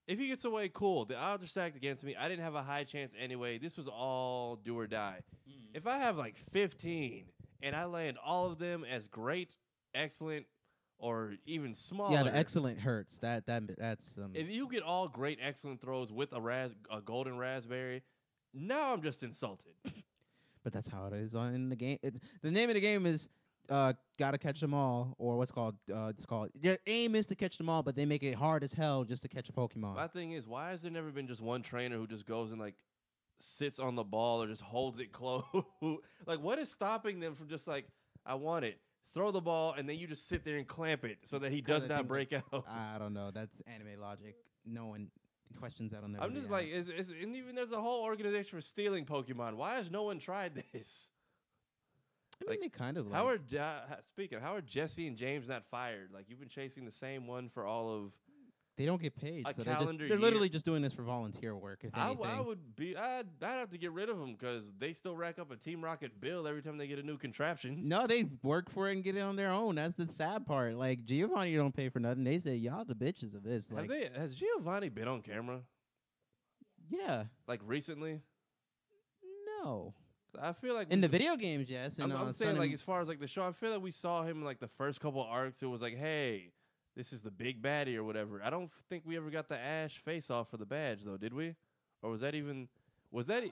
If he gets away, cool. The odds are stacked against me. I didn't have a high chance anyway. This was all do or die. If I have like 15 and I land all of them as great, excellent, or even smaller. Yeah, the excellent hurts. That's If you get all great, excellent throws with a golden raspberry, now I'm just insulted. But that's how it is in the game. It's the name of the game is gotta catch them all, or what's called it's called. Their aim is to catch them all, but they make it hard as hell just to catch a Pokemon. My thing is, why has there never been just one trainer who just goes and like sits on the ball or just holds it close? Like, what is stopping them from just like, I want it, throw the ball, and then you just sit there and clamp it so that he does not break out? I don't know. That's anime logic. No one questions that on their. I'm just like, and even there's a whole organization for stealing Pokemon. Why has no one tried this? I mean, they kind of. How are how are Jesse and James not fired? Like, you've been chasing the same one for all of. They don't get paid, A so calendar they're literally year. just doing this for volunteer work. If anything, I would be. I'd have to get rid of them because they still rack up a Team Rocket bill every time they get a new contraption. no, they work for it and get it on their own. That's the sad part. Like Giovanni don't pay for nothing. They say y'all the bitches of this. Like, Has Giovanni been on camera yeah, like recently? no. I feel like In the video games, yes. And I'm Sun saying like and- as far as like the show, I feel like we saw him in like the first couple arcs. It was like, hey, this is the big baddie or whatever. I don't think we ever got the Ash face off for the badge though, did we? Or was that even? Was that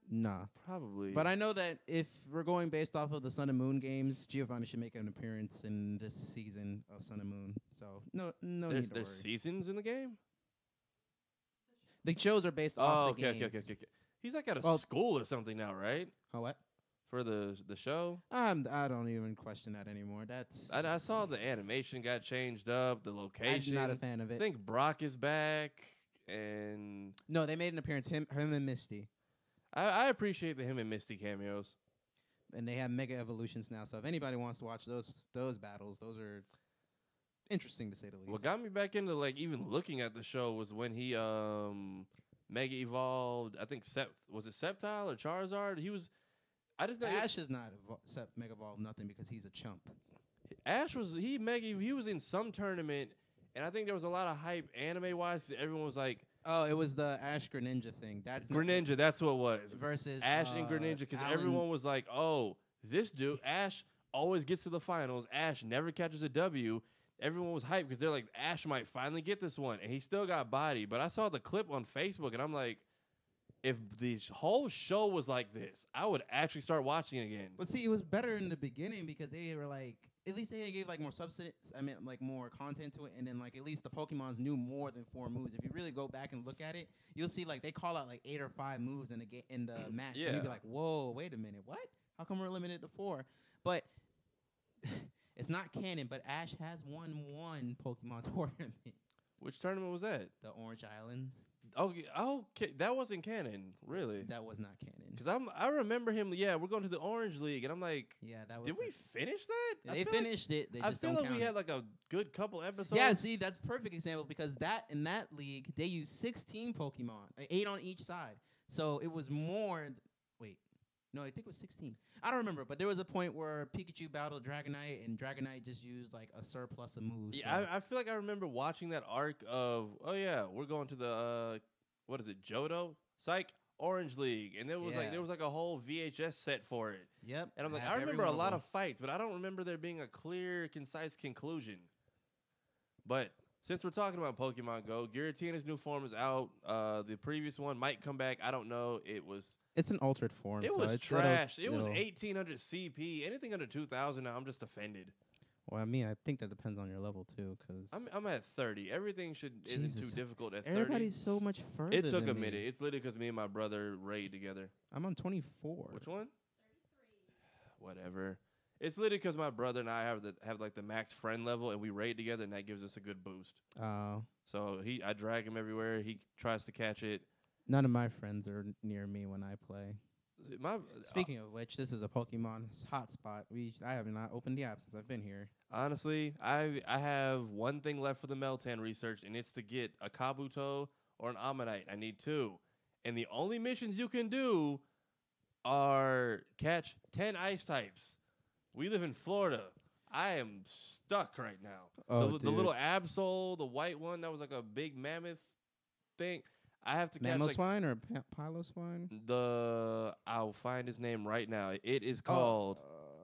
nah. probably? But I know that if we're going based off of the Sun and Moon games, Giovanni should make an appearance in this season of Sun and Moon. So no need to there's worry. seasons in the game. The shows are based Oh, off okay, the okay, games. okay. He's like at a Well- school or something now, right? Oh, what? For the show. I don't even question that anymore. That's I saw the animation got changed up, the location. I'm not a fan of I it. think Brock is back, and No, they made an appearance. Him and Misty, I appreciate the him and Misty cameos. and they have Mega Evolutions now. So if anybody wants to watch those battles, those are interesting to say the least. What got me back into like even looking at the show was when he mega evolved. I think was it Sceptile or Charizard? He was. I just know Ash is not Mega Evolve nothing because he's a chump. Ash was he was in some tournament, and I think there was a lot of hype anime wise. Everyone was like Oh, it was the Ash Greninja thing. That's not- Greninja. That's what it was. versus Ash and Greninja, because Alan- everyone was like, "Oh, this dude Ash always gets to the finals. Ash never catches a W." Everyone was hyped because they're like, "Ash might finally get this one," and he still got bodied. But I saw the clip on Facebook, and I'm like, if the whole show was like this, I would actually start watching again. But see, it was better in the beginning because they were like, at least they gave like more substance. I mean, like more content to it, and then like at least the Pokemons knew more than 4 moves. If you really go back and look at it, you'll see like they call out like 8 or 5 moves in the in the match, and you'd be Yeah. like, whoa, wait a minute, what? How come we're limited to 4? But it's not canon. But Ash has won one Pokemon tournament, Which tournament was that? the Orange Islands. Okay, that wasn't canon, really. That was not canon. Because I remember him. Yeah, we're going to the Orange League, and I'm like, Yeah, that was. did we finish that? Yeah, I they feel like- finished it. They I just feel don't like we count had it. like a good couple episodes. Yeah, see, that's a perfect example because in that league they used 16 Pokemon, 8 on each side. So it was more. Wait, no, I think it was 16. I don't remember, but there was a point where Pikachu battled Dragonite, and Dragonite just used like a surplus of moves. Yeah, so- I feel like I remember watching that arc of, oh yeah, we're going to the what is it, Johto? Psych Orange League, and there was Yeah. like a whole VHS set for it. Yep. And I'm like, have I every remember a one lot them. of fights, but I don't remember there being a clear, concise conclusion. But since we're talking about Pokemon Go, Giratina's new form is out. The previous one might come back. I don't know. It's an altered form. It so was it'll- trash. It was it'll- 1800 CP. Anything under 2000 now, I'm just offended. Well, I mean, I think that depends on your level too, because I'm at 30. Everything isn't too Jesus. difficult at 30. everybody's so much further. It took than a me. minute. It's literally because me and my brother raid together. I'm on 24. Which one? 33. Whatever. It's literally because my brother and I have like the max friend level, and we raid together, and that gives us a good boost. So I drag him everywhere. He tries to catch it. None of my friends are near me when I play. My Speaking of which, this is a Pokemon hotspot. I have not opened the app since I've been here. honestly, I have one thing left for the Meltan research, and it's to get a Kabuto or an Ammonite. I need 2, and the only missions you can do are catch 10 ice types. We live in Florida. I am stuck right now. Oh, The little Absol, the white one that was like a big mammoth thing. I have to catch like Mamoswine or Piloswine? I'll find his name right now. It is called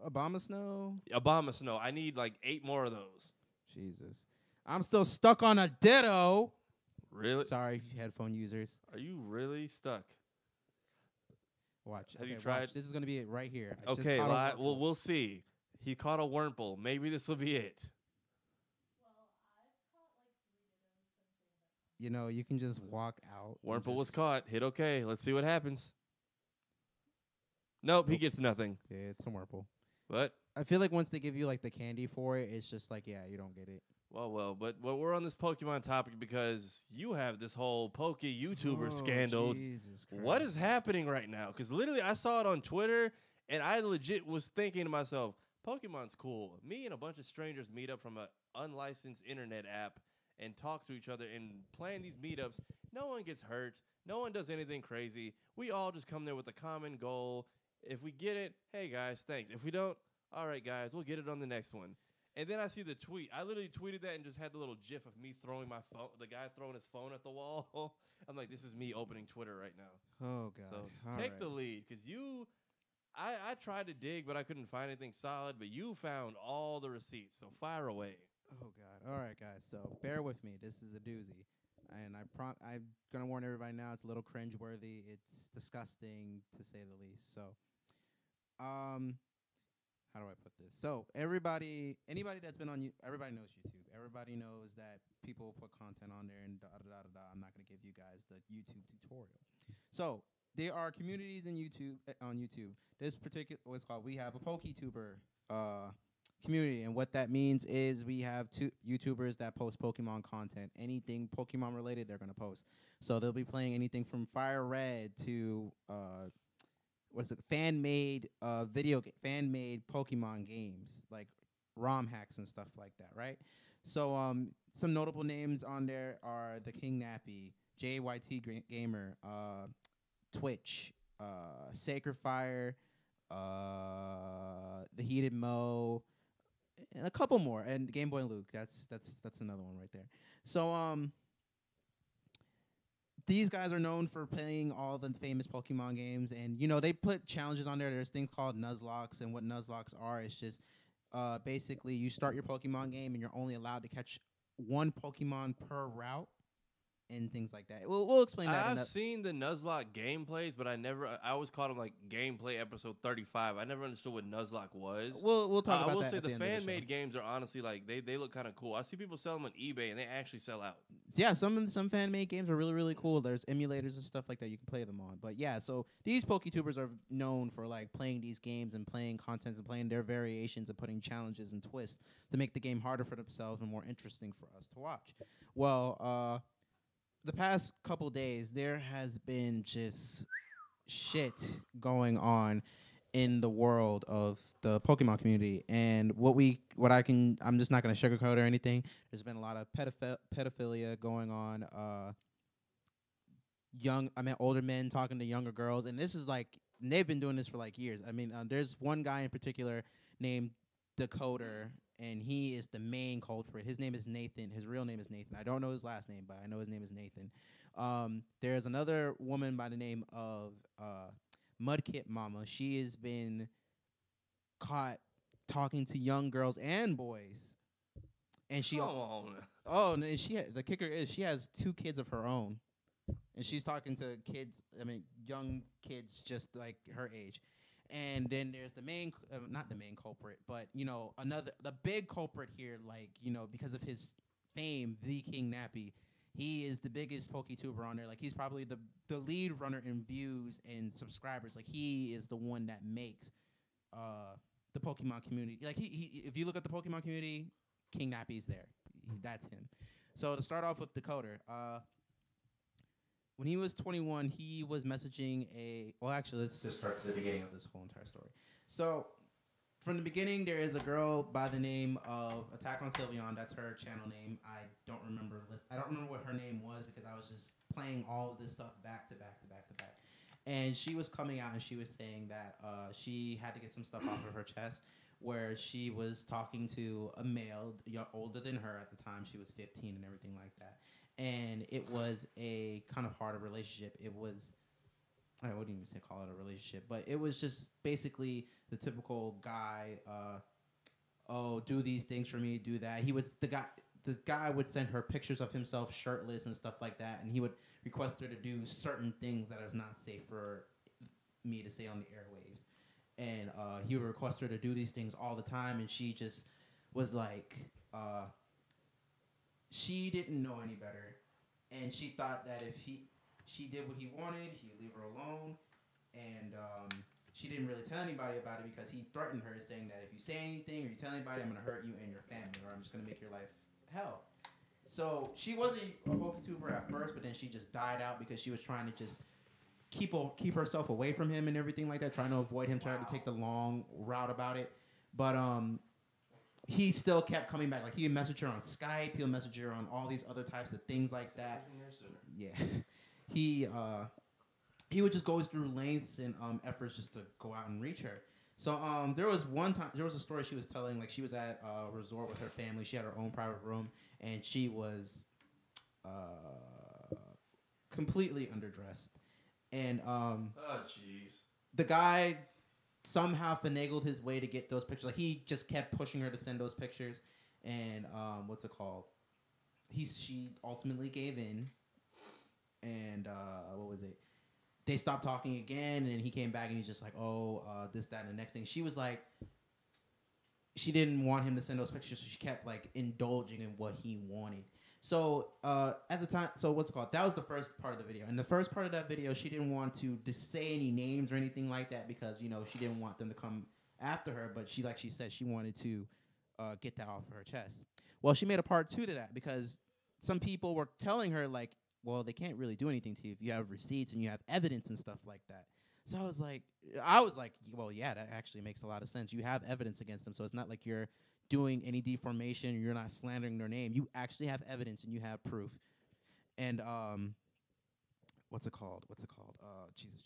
Abomasnow? Abomasnow. I need like 8 more of those. Jesus. I'm still stuck on a Ditto. Really? Sorry, headphone users. Are you really stuck? Watch. Have you Okay, tried- watch. This is going to be it right here. I just Okay, caught a well, Wurmple. we'll see. He caught a Wurmple. Maybe this will be it. You know, you can just walk out. and Wurmple was just- caught. Hit okay. Let's see what happens. Nope, he gets nothing. Yeah, it's a Wurmple. But I feel like once they give you like the candy for it, it's just like, yeah, you don't get it. but we're on this Pokemon topic because you have this whole Poke YouTuber Oh, scandal. Jesus What Christ. is happening right now? Because literally, I saw it on Twitter, and I legit was thinking to myself, Pokemon's cool. Me and a bunch of strangers meet up from an unlicensed internet app and talk to each other and plan these meetups. No one gets hurt. No one does anything crazy. We all just come there with a common goal. If we get it, hey, guys, thanks. If we don't, all right, guys, we'll get it on the next one. And then I see the tweet. I literally tweeted that and just had the little gif of me throwing my phone, the guy throwing his phone at the wall. I'm like, this is me opening Twitter right now. Oh, God. So All take right. the lead, because I tried to dig, but I couldn't find anything solid. But you found all the receipts, so fire away. Oh, God. All right, guys. So bear with me. This is a doozy. And I'm going to warn everybody now, it's a little cringeworthy. It's disgusting, to say the least. So, how do I put this? So anybody that's been on everybody knows YouTube. Everybody knows that people put content on there and da da da da da. I'm not going to give you guys the YouTube tutorial. So there are communities in YouTube on YouTube. This particular what's called we have a PokeTuber community, and what that means is we have 2 YouTubers that post Pokemon content. Anything Pokemon related, they're going to post. So they'll be playing anything from Fire Red to fan-made fan-made Pokemon games, like ROM hacks and stuff like that, right? So some notable names on there are the King Nappy, JYT Gamer, Twitch, Sacred Fire, The Heated Mo, and a couple more, and Game Boy Luke. That's another one right there. So these guys are known for playing all the famous Pokemon games, and they put challenges on there. There's things called Nuzlocks, and what Nuzlocks are is just basically you start your Pokemon game and you're only allowed to catch 1 Pokemon per route. and things like that. We'll explain that. I've seen the Nuzlocke gameplays, but I always called them like gameplay episode 35. I never understood what Nuzlocke was. We'll talk about that. I will say at the the end of the fan made show. games are honestly like they look kind of cool. I see people sell them on eBay and they actually sell out. Yeah, some fan made games are really cool. There's emulators and stuff like that you can play them on. But yeah, so these PokeTubers are known for like playing these games and playing content and playing their variations and putting challenges and twists to make the game harder for themselves and more interesting for us to watch. Well, the past couple days there has been just shit going on in the world of the Pokemon community, and I'm just not going to sugarcoat or anything. There's been a lot of pedophilia going on. Older men talking to younger girls, and this is like they've been doing this for like years. I mean, there's one guy in particular named Decoder, and he is the main culprit. His name is Nathan. His real name is Nathan. I don't know his last name, but I know his name is Nathan. There's another woman by the name of Mudkip Mama. She has been caught talking to young girls and boys, and she. Oh, no, the kicker is she has 2 kids of her own, and she's talking to kids. I mean, young kids just like her age. And then there's the main, not the main culprit, but the big culprit here, like because of his fame, the King Nappy. He is the biggest PokeTuber on there. Like he's probably the lead runner in views and subscribers. Like he is the one that makes the Pokemon community. Like he if you look at the Pokemon community, King Nappy's there. That's him. So to start off with Decoder, when he was 21, he was messaging actually, let's just start to the beginning of this whole entire story. So from the beginning, there is a girl by the name of Attack on Sylveon. That's her channel name. I don't remember what her name was because I was just playing all of this stuff back to back. And she was coming out and she was saying that she had to get some stuff off of her chest, where she was talking to a male older than her at the time. She was 15 and everything like that. And it was a kind of harder relationship. It was, I wouldn't even call it a relationship, but it was just basically the typical guy, do these things for me, do that. The guy would send her pictures of himself shirtless and stuff like that, and he would request her to do certain things that is not safe for me to say on the airwaves. And he would request her to do these things all the time, and she just was like, she didn't know any better, and she thought that if she did what he wanted, he'd leave her alone, and she didn't really tell anybody about it because he threatened her, saying that if you say anything or you tell anybody, I'm going to hurt you and your family, or I'm just going to make your life hell. So she wasn't a PokeTuber at first, but then she just died out because she was trying to just keep herself away from him and everything like that, trying to avoid him, trying to take the long route about it. But he still kept coming back. Like, he would message her on Skype. He'll message her on all these other types of things like that. Yeah. He would just go through lengths and efforts just to go out and reach her. So there was a story she was telling. Like, she was at a resort with her family. She had her own private room, and she was completely underdressed. And the guy somehow finagled his way to get those pictures. Like, he just kept pushing her to send those pictures, and she ultimately gave in, and they stopped talking again, and he came back and he's just like, this, that, and the next thing. She was like, she didn't want him to send those pictures, so she kept like indulging in what he wanted. So at the time, that was the first part of the video. And the first part of that video, she didn't want to say any names or anything like that because, she didn't want them to come after her. But she said, she wanted to get that off of her chest. Well, she made a part 2 to that because some people were telling her, like, well, they can't really do anything to you if you have receipts and you have evidence and stuff like that. So I was like, well, yeah, that actually makes a lot of sense. You have evidence against them, so it's not like you're doing any deformation, you're not slandering their name. You actually have evidence and you have proof. And what's it called? Jesus.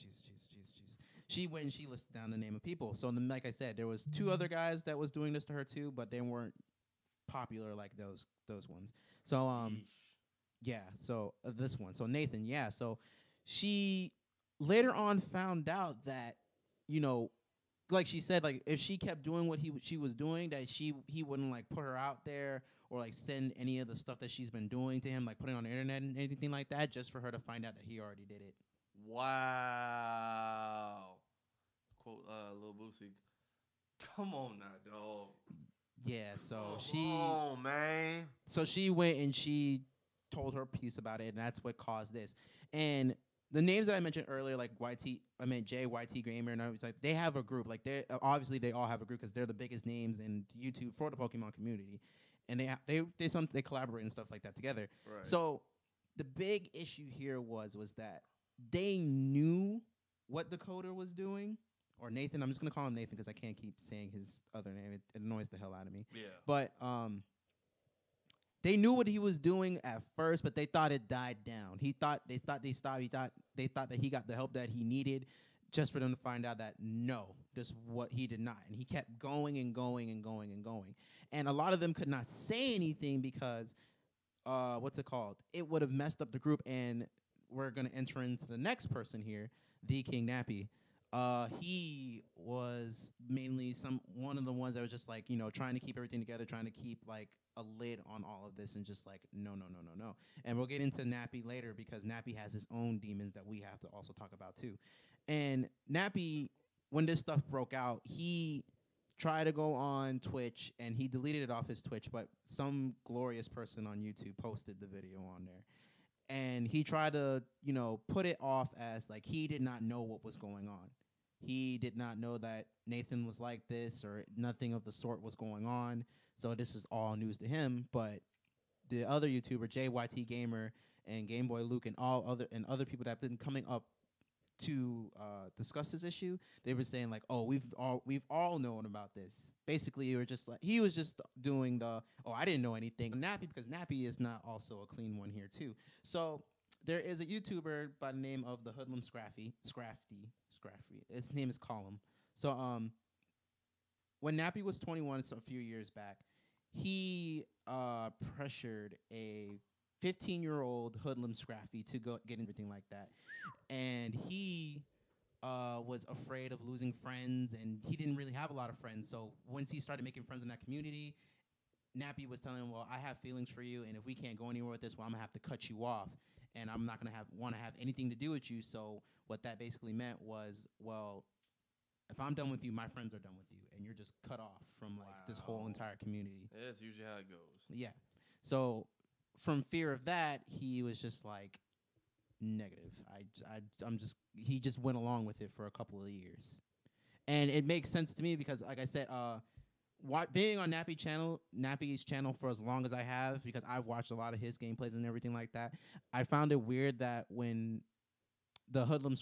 She went and she listed down the name of people. So then, like I said, there was 2 other guys that was doing this to her too, but they weren't popular like those ones. So yeah, so this one. So Nathan, yeah. So she later on found out that, like she said, like if she kept doing what she was doing, that he wouldn't like put her out there or like send any of the stuff that she's been doing to him, like putting on the internet and anything like that, just for her to find out that he already did it. Wow. Quote Lil Boosie. Come on now, dog. Yeah, so man. So she went and she told her piece about it, and that's what caused this. And the names that I mentioned earlier, like JYT Gamer, and I was like, they have a group. Like they obviously they all have a group because they're the biggest names in YouTube for the Pokemon community, and they collaborate and stuff like that together. Right. So the big issue here was that they knew what Dakota was doing, or Nathan. I'm just gonna call him Nathan because I can't keep saying his other name. It annoys the hell out of me. Yeah. But they knew what he was doing at first, but they thought it died down. They thought they stopped. They thought that he got the help that he needed, just for them to find out that no, just what he did not. And he kept going and going and going and going. And a lot of them could not say anything because it would have messed up the group. And we're gonna enter into the next person here, the King Nappy. He was mainly one of the ones that was just like, trying to keep everything together, trying to keep like a lid on all of this, and just like no. And we'll get into Nappy later because Nappy has his own demons that we have to also talk about too. And Nappy, when this stuff broke out, he tried to go on Twitch and he deleted it off his Twitch, but some glorious person on YouTube posted the video on there. And he tried to, put it off as like he did not know what was going on. He did not know that Nathan was like this, or nothing of the sort was going on. So this is all news to him. But the other YouTuber, JYT Gamer and Game Boy Luke, and other people that have been coming up to discuss this issue, they were saying like, oh, we've all known about this. Basically, he was just doing I didn't know anything. Nappy, because Nappy is not also a clean one here too. So there is a YouTuber by the name of the Hoodlum Scrafty. His name is Column. So when Nappy was 21, so a few years back, he pressured a 15-year-old Hoodlum Scrafty to go get everything like that. And he was afraid of losing friends, and he didn't really have a lot of friends. So once he started making friends in that community, Nappy was telling him, well, I have feelings for you, and if we can't go anywhere with this, well, I'm going to have to cut you off, and I'm not going to want to have anything to do with you. So what that basically meant was, well, if I'm done with you, my friends are done with you, and you're just cut off from this whole entire community. Yeah, that's usually how it goes. Yeah. So from fear of that, he was just like, negative. He just went along with it for a couple of years. And it makes sense to me because, like I said, being on Nappy's channel for as long as I have, because I've watched a lot of his gameplays and everything like that, I found it weird that when the Hoodlum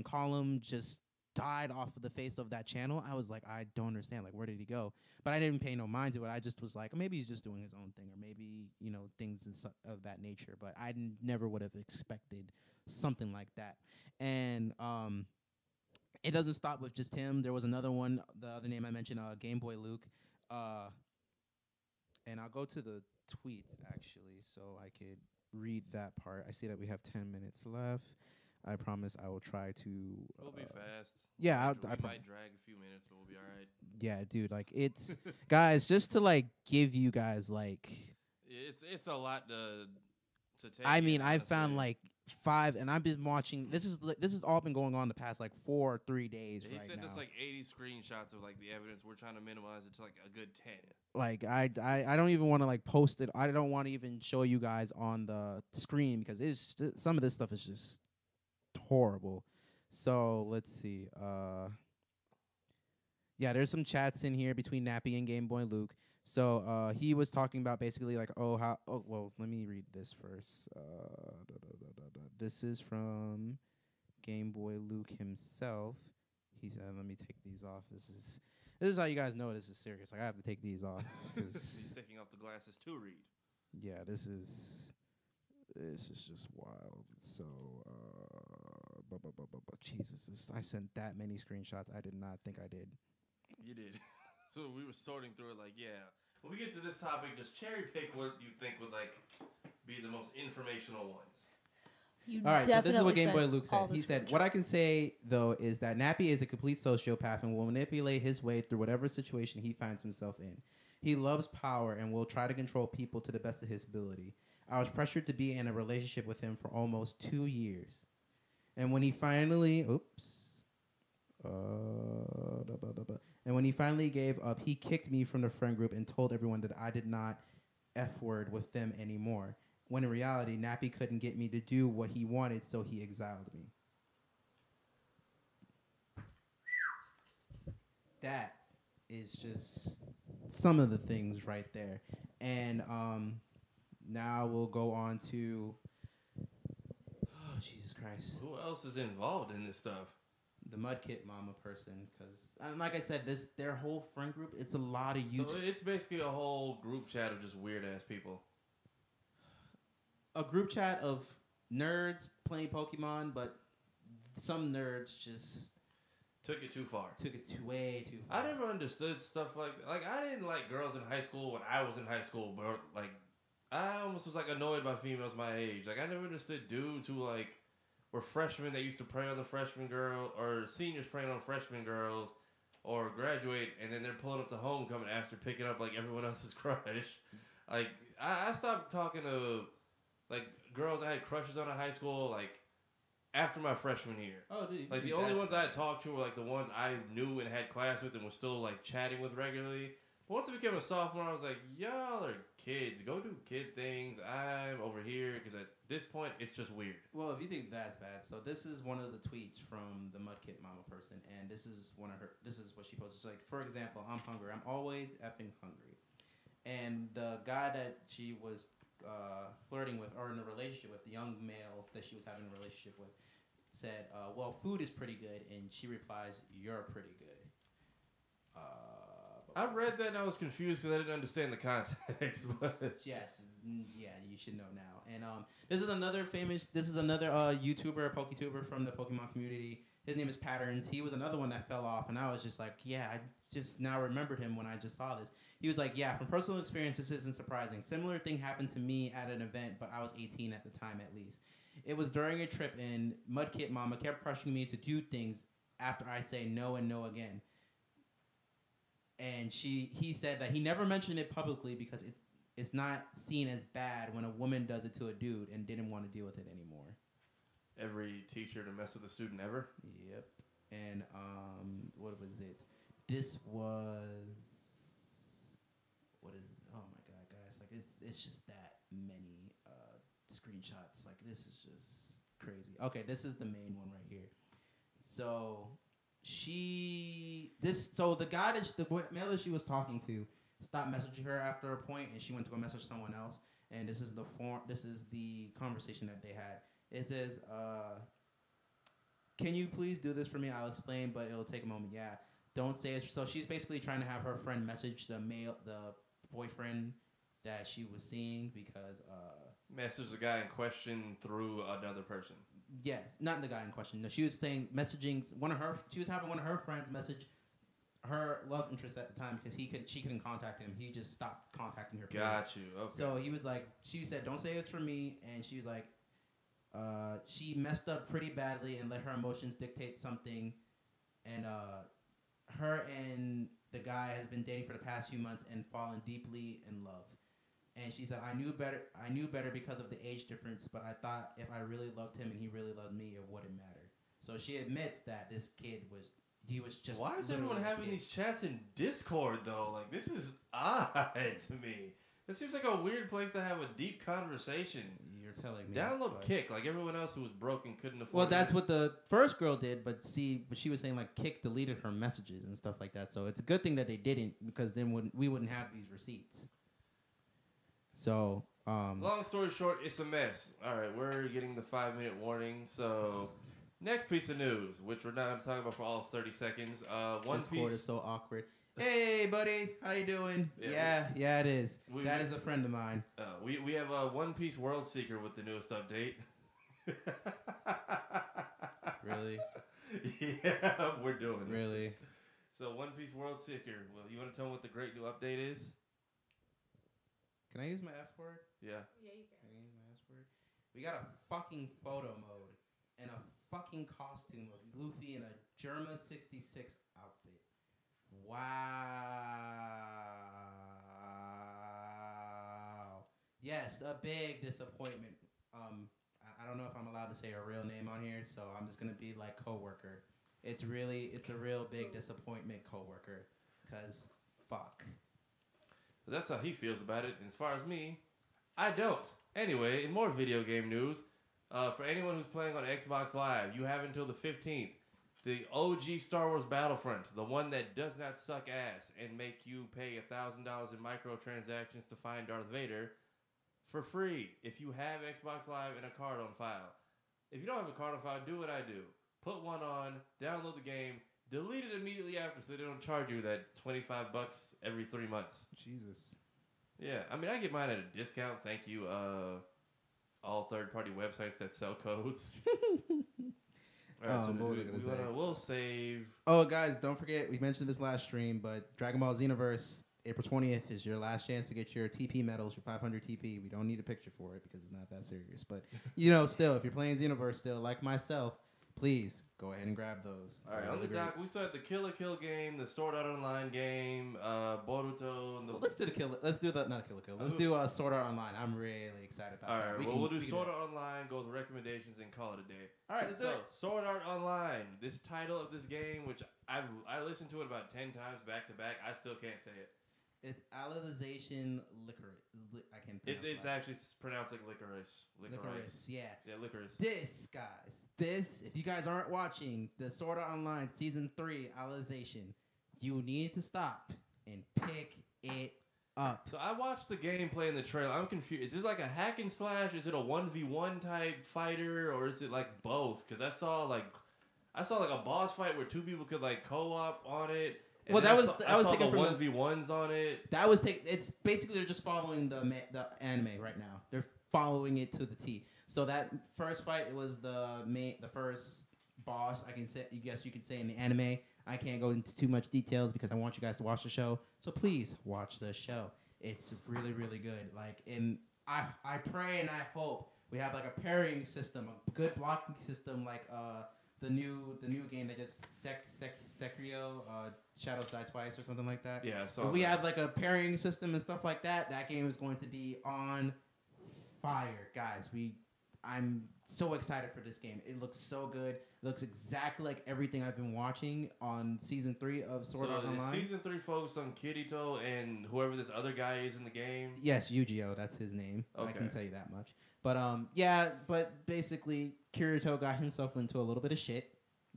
Column just died off of the face of that channel, I was like, I don't understand. Like, where did he go? But I didn't pay no mind to it. I just was like, maybe he's just doing his own thing, or maybe, things of that nature. But I never would have expected something like that. And it doesn't stop with just him. There was another one, the other name I mentioned, Game Boy Luke. And I'll go to the tweets, actually, so I could read that part. I see that we have 10 minutes left. I promise I will try to... We'll be fast. Yeah, we might drag a few minutes, but we'll be all right. Yeah, dude, like, it's... guys, just to, like, give you guys, like... It's a lot to take. I mean, I found, like, 5, and I've been watching... This is all been going on the past, like, 4 or 3 days right now. He sent us, like, 80 screenshots of, like, the evidence. We're trying to minimize it to, like, a good 10. Like, I don't even want to, like, post it. I don't want to even show you guys on the screen because it's just, some of this stuff is just horrible. So let's see. Yeah, there's some chats in here between Nappy and Game Boy Luke. So he was talking about basically like, well, let me read this first. This is from Game Boy Luke himself. He said, let me take these off. This is how you guys know this is serious. Like, I have to take these off. He's taking off the glasses to read. Yeah, this is just wild. So, Jesus, I sent that many screenshots. I did not think I did. You did. So we were sorting through it like, yeah. When we get to this topic, just cherry pick what you think would, like, be the most informational ones. You All right, so this is what definitely Game Boy said Luke all said. the He said, screenshot. "What I can say though is that Nappy is a complete sociopath and will manipulate his way through whatever situation he finds himself in. He loves power and will try to control people to the best of his ability. I was pressured to be in a relationship with him for almost 2 years, and when he finally, and when he finally gave up, he kicked me from the friend group and told everyone that I did not F word with them anymore. When in reality, Nappy couldn't get me to do what he wanted, so he exiled me." That is just some of the things right there. And now we'll go on to, oh, Jesus Christ, Who else is involved in this stuff? the Mudkip Mama person. Because, like I said, their whole friend group, it's a lot of So YouTube. it's basically a whole group chat of just weird ass people. A group chat of nerds playing Pokemon, but some nerds just Took it too far. took it way too far. I never understood stuff like I didn't like girls in high school when I was in high school, but like I almost was like annoyed by females my age. Like I never understood dudes who like were freshmen that used to prey on the freshman girl or seniors preying on freshman girls or graduate and then they're pulling up to homecoming after picking up like everyone else's crush. Like I stopped talking to like girls I had crushes on in high school like after my freshman year. Oh, dude. Like the only ones I had talked to were like the ones I knew and had class with and was still like chatting with regularly. But once I became a sophomore, I was like, y'all are kids. Go do kid things. I'm over here because at this point it's just weird. Well, if you think that's bad, so this is one of the tweets from the Mudkip Mama person, and this is one of her. This is what she posted. It's like, for example, I'm hungry. I'm always effing hungry. And the guy that she was flirting with or in a relationship with, the young male that she was having a relationship with, said, well, food is pretty good. And she replies, you're pretty good. I read that and I was confused because I didn't understand the context. But yeah, you should know now. And this is another YouTuber, PokeTuber from the Pokemon community. His name is Patterns. He was another one that fell off, and I was just like, yeah, I just now remembered him when I just saw this. He was like, yeah, from personal experience, this isn't surprising. Similar thing happened to me at an event, but I was 18 at the time at least. It was during a trip, and Mudkip Mama kept pressuring me to do things after I say no and no again. And he said that he never mentioned it publicly because it's not seen as bad when a woman does it to a dude and didn't want to deal with it anymore. every teacher to mess with a student ever. Yep. And what was it? This was oh my god, guys! Like it's just that many screenshots. Like this is just crazy. Okay, this is the main one right here. So the guy the male that she was talking to stopped messaging her after a point, and she went to go message someone else. And this is the conversation that they had. It says, "Can you please do this for me? I'll explain, but it'll take a moment." Yeah, don't say it. So she's basically trying to have her friend message the boyfriend that she was seeing because message the guy in question through another person. Yes, not the guy in question. No, she was saying messaging she was having one of her friends message her love interest at the time because she couldn't contact him. He just stopped contacting her. Got you. Okay. So he was like, she said, "Don't say it's for me," and she was like, she messed up pretty badly and let her emotions dictate something, and her and the guy has been dating for the past few months and fallen deeply in love. And she said, I knew better because of the age difference, but I thought if I really loved him and he really loved me, it wouldn't matter. So she admits that this kid was just. Why is everyone having these chats in Discord though? Like this is odd to me. It seems like a weird place to have a deep conversation. You're telling me. Download Kick, like everyone else who was broke and couldn't afford. Well, that's what the first girl did, but she was saying like Kick deleted her messages and stuff like that. So it's a good thing that they didn't, because then we wouldn't have these receipts. So, long story short, it's a mess. All right, we're getting the 5-minute warning. So, next piece of news, which we're not talking about for all of 30 seconds. One Discord Piece is so awkward. Hey, buddy, how you doing? Yeah, it is. That is a friend of mine. We have a One Piece World Seeker with the newest update. Really? Yeah, we're doing it. Really? So, One Piece World Seeker. Well, you want to tell me what the great new update is? Can I use my F word? Yeah. Yeah, you can. Can I use my F word? We got a fucking photo mode and a fucking costume of Luffy in a Germa 66 outfit. Wow. Yes, a big disappointment. I don't know if I'm allowed to say a real name on here, so I'm just gonna be like coworker. It's a real big disappointment, coworker. Cause fuck. So that's how he feels about it. And as far as me, I don't. Anyway, in more video game news, for anyone who's playing on Xbox Live, you have until the 15th. The OG Star Wars Battlefront, the one that does not suck ass and make you pay $1,000 in microtransactions to find Darth Vader, for free if you have Xbox Live and a card on file. If you don't have a card on file, do what I do. Put one on, download the game, delete it immediately after so they don't charge you that $25 every 3 months. Jesus. Yeah, I mean, I get mine at a discount. Thank you, all third-party websites that sell codes. All right, so what was I gonna say? we'll save. Oh, guys, don't forget, we mentioned this last stream, but Dragon Ball Xenoverse, April 20th is your last chance to get your TP medals, your 500 TP. We don't need a picture for it because it's not that serious. But, still, if you're playing Xenoverse still, like myself, please go ahead and grab those. All right, on the dock, we still have the Kill la Kill game, the Sword Art Online game, Boruto, and the... Well, let's do not Kill la Kill. Let's do Sword Art Online. I'm really excited about that. All right, we'll do Sword Art Online, go with the recommendations, and call it a day. All right, let's do it. Sword Art Online, this title of this game, which I listened to it about 10 times back to back, I still can't say it. It's Alicization Licorice. I can pronounce It's actually pronounced like licorice. Licorice, yeah. Yeah, licorice. If you guys aren't watching the Sword Art Online Season 3 Alicization, you need to stop and pick it up. So I watched the gameplay in the trailer. I'm confused. Is this like a hack and slash? Is it a 1v1 type fighter? Or is it like both? Because I saw like a boss fight where two people could like co-op on it. Well, I was taking from 1v1s on it. That was It's basically they're just following the anime right now. They're following it to the T. So that first fight, it was the first boss. I guess you could say in the anime. I can't go into too much details because I want you guys to watch the show. So please watch the show. It's really, really good. I pray and I hope we have like a parrying system, a good blocking system, like the new game that just Sekiro, Shadows Die Twice or something like that. Yeah, so if we have like a parrying system and stuff like that, that game is going to be on fire, guys. I'm so excited for this game. It looks so good. It looks exactly like everything I've been watching on Season 3 of Sword Art Online. Season 3 focused on Kirito and whoever this other guy is in the game? Yes, Yu-Gi-Oh! That's his name. Okay. I can tell you that much. But but basically, Kirito got himself into a little bit of shit.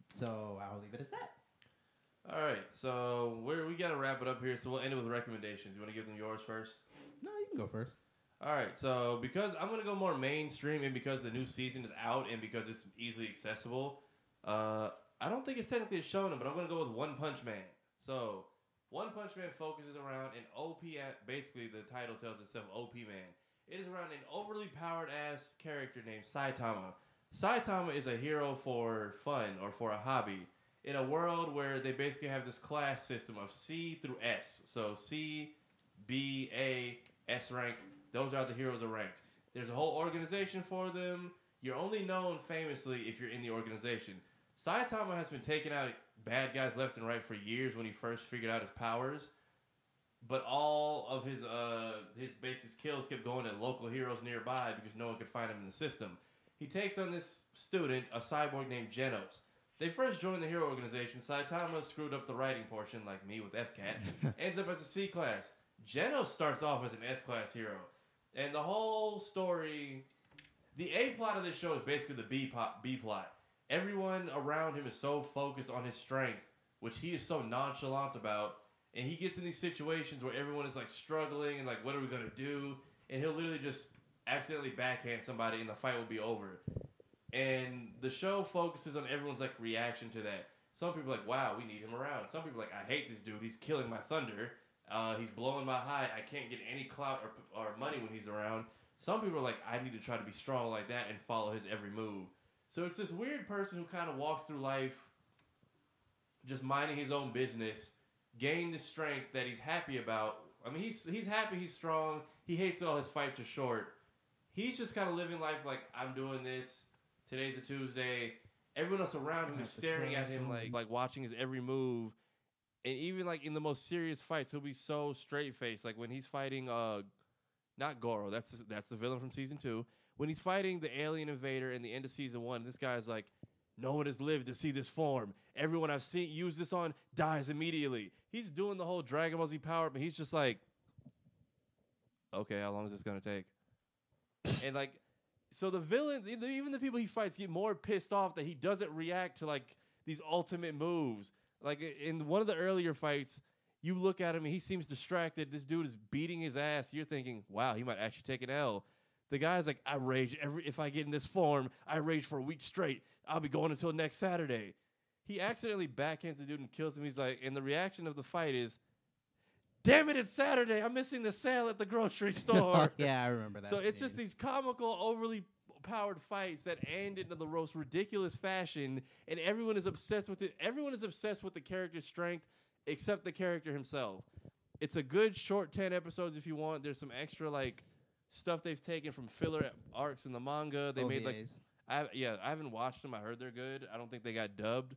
So I'll leave it as that. All right, so we got to wrap it up here, so we'll end it with recommendations. You want to give them yours first? No, you can go first. All right, so because I'm going to go more mainstream and because the new season is out and because it's easily accessible, I don't think it's technically a shonen, but I'm going to go with One Punch Man. So One Punch Man focuses around an OP, basically the title tells itself OP Man. It is around an overly powered-ass character named Saitama. Saitama is a hero for fun or for a hobby in a world where they basically have this class system of C through S. So C, B, A, S rank. Those are the heroes are ranked. There's a whole organization for them. You're only known famously if you're in the organization. Saitama has been taking out bad guys left and right for years when he first figured out his powers. But all of his basic kills kept going at local heroes nearby because no one could find him in the system. He takes on this student, a cyborg named Genos. They first joined the hero organization. Saitama screwed up the writing portion, like me with FCAT. Ends up as a C class. Genos starts off as an S class hero. And the whole story, the A plot of this show is basically the B plot. Everyone around him is so focused on his strength, which he is so nonchalant about. And he gets in these situations where everyone is like struggling and like, what are we going to do? And he'll literally just accidentally backhand somebody and the fight will be over. And the show focuses on everyone's like reaction to that. Some people are like, wow, we need him around. Some people are like, I hate this dude. He's killing my thunder. He's blowing my high. I can't get any clout or money when he's around. Some people are like, I need to try to be strong like that and follow his every move. So it's this weird person who kind of walks through life just minding his own business, gaining the strength that he's happy about. I mean, he's happy, he's strong. He hates that all his fights are short. he's just kind of living life like, I'm doing this. Today's a Tuesday. Everyone else around him is staring at him like watching his every move. And even like in the most serious fights, he'll be so straight faced. Like when he's fighting not Goro, that's the villain from season 2. When he's fighting the alien invader in the end of season 1, this guy's like, no one has lived to see this form. Everyone I've seen use this on dies immediately. He's doing the whole Dragon Ball Z power, but he's just like, okay, how long is this gonna take? And like, so the villain, even the people he fights get more pissed off that he doesn't react to like these ultimate moves. Like in one of the earlier fights, you look at him and he seems distracted. This dude is beating his ass. You're thinking, wow, he might actually take an L. The guy's like, I rage if I get in this form, I rage for a week straight. I'll be going until next Saturday. He accidentally backhands the dude and kills him. He's like, and the reaction of the fight is, damn it, it's Saturday. I'm missing the sale at the grocery store. Yeah, I remember that. So it's just these comical, overly powered fights that end in the most ridiculous fashion, and everyone is obsessed with it. Everyone is obsessed with the character's strength, except the character himself. It's a good short 10 episodes if you want. There's some extra like stuff they've taken from filler arcs in the manga. They made like I haven't watched them. I heard they're good. I don't think they got dubbed.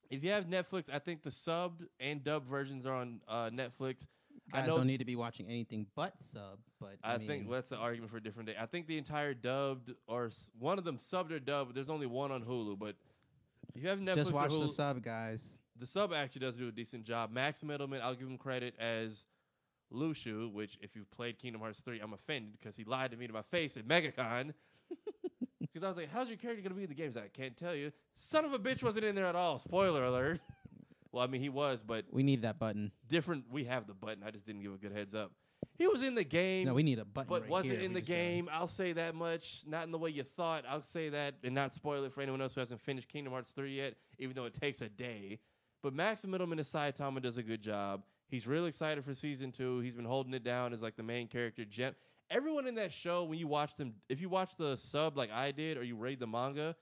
If you have Netflix, I think the subbed and dubbed versions are on Netflix. Guys don't need to be watching anything but sub, but I think that's an argument for a different day. I think the entire dubbed or one of them subbed or dubbed. There's only one on Hulu, but if you have Netflix, just watch or Hulu, the sub, guys. The sub actually does do a decent job. Max Middleman, I'll give him credit as Lushu, which if you've played Kingdom Hearts 3, I'm offended because he lied to me to my face at MegaCon. Because I was like, how's your character going to be in the games? I can't tell you. Son of a bitch wasn't in there at all. Spoiler alert. Well, I mean, he was, but... We need that button. Different. We have the button. I just didn't give a good heads up. He was in the game. No, we need a button but right wasn't here. in the game. I'll say that much. Not in the way you thought. I'll say that and not spoil it for anyone else who hasn't finished Kingdom Hearts 3 yet, even though it takes a day. But Max Middleman as Saitama does a good job. He's real excited for Season 2. He's been holding it down as like the main character. Everyone in that show, when you watch them, if you watch the sub like I did or you read the manga,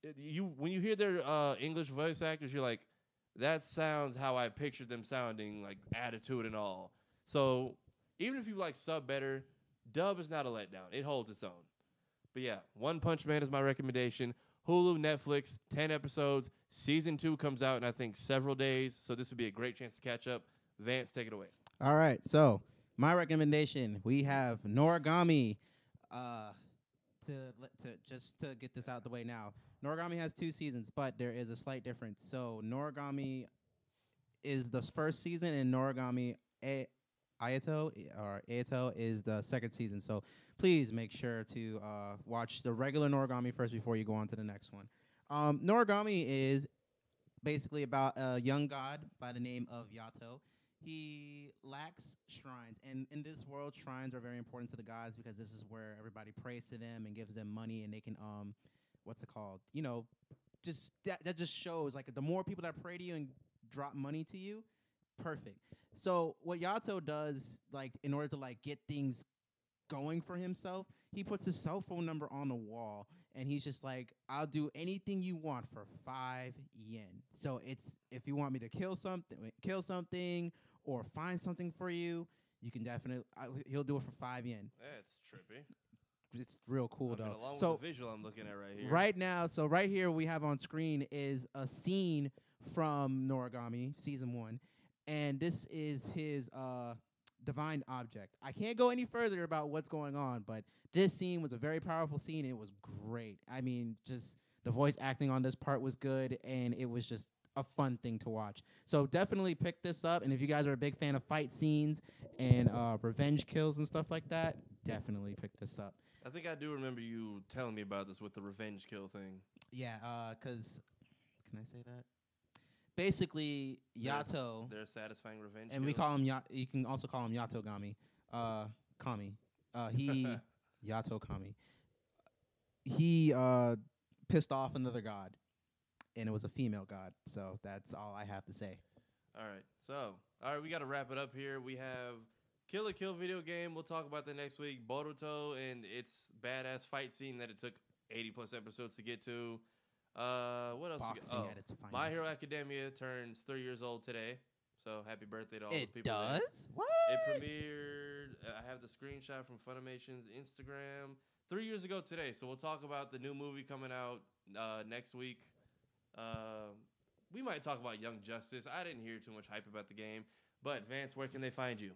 when you hear their English voice actors, you're like, that sounds how I pictured them sounding, like attitude and all. So even if you like sub better, dub is not a letdown. It holds its own. But yeah, One Punch Man is my recommendation. Hulu, Netflix, 10 episodes. Season 2 comes out in, I think, several days. So this would be a great chance to catch up. Vance, take it away. All right. So my recommendation, we have Noragami. To get this out the way now. Noragami has 2 seasons, but there is a slight difference. So Noragami is the first season, and Noragami Ayato is the second season. So please make sure to watch the regular Noragami first before you go on to the next one. Noragami is basically about a young god by the name of Yato. He lacks shrines, and in this world, shrines are very important to the gods because this is where everybody prays to them and gives them money, and they can what's it called? You know, just that just shows like the more people that pray to you and drop money to you, perfect. So what Yato does, like in order to like get things going for himself, he puts his cell phone number on the wall, and he's just like, I'll do anything you want for 5 yen. So it's if you want me to kill something or find something for you, you can definitely he'll do it for 5 yen. That's trippy. It's real cool though. Along So with the visual I'm looking at right here. right now, so right here we have on screen is a scene from Noragami season 1, and this is his divine object. I can't go any further about what's going on, but this scene was a very powerful scene. It was great. I mean, just the voice acting on this part was good, and it was just a fun thing to watch. So definitely pick this up, and if you guys are a big fan of fight scenes and revenge kills and stuff like that, definitely pick this up. I think I do remember you telling me about this with the revenge kill thing. Yeah, because can I say that? Basically, Yato. They're satisfying revenge. And kills. we call him you can also call him Yatogami. Kami. He Yato Kami. He pissed off another god, and it was a female god. So that's all I have to say. All right, we got to wrap it up here. We have Kill la Kill video game. We'll talk about that next week. Boruto and its badass fight scene that it took 80+ episodes to get to. What else? Boxing at its finest. My Hero Academia turns 3 years old today, So happy birthday to all the It people. There. does? What? It premiered. I have the screenshot from Funimation's Instagram 3 years ago today. So we'll talk about the new movie coming out next week. We might talk about Young Justice. I didn't hear too much hype about the game. But Vance, where can they find you?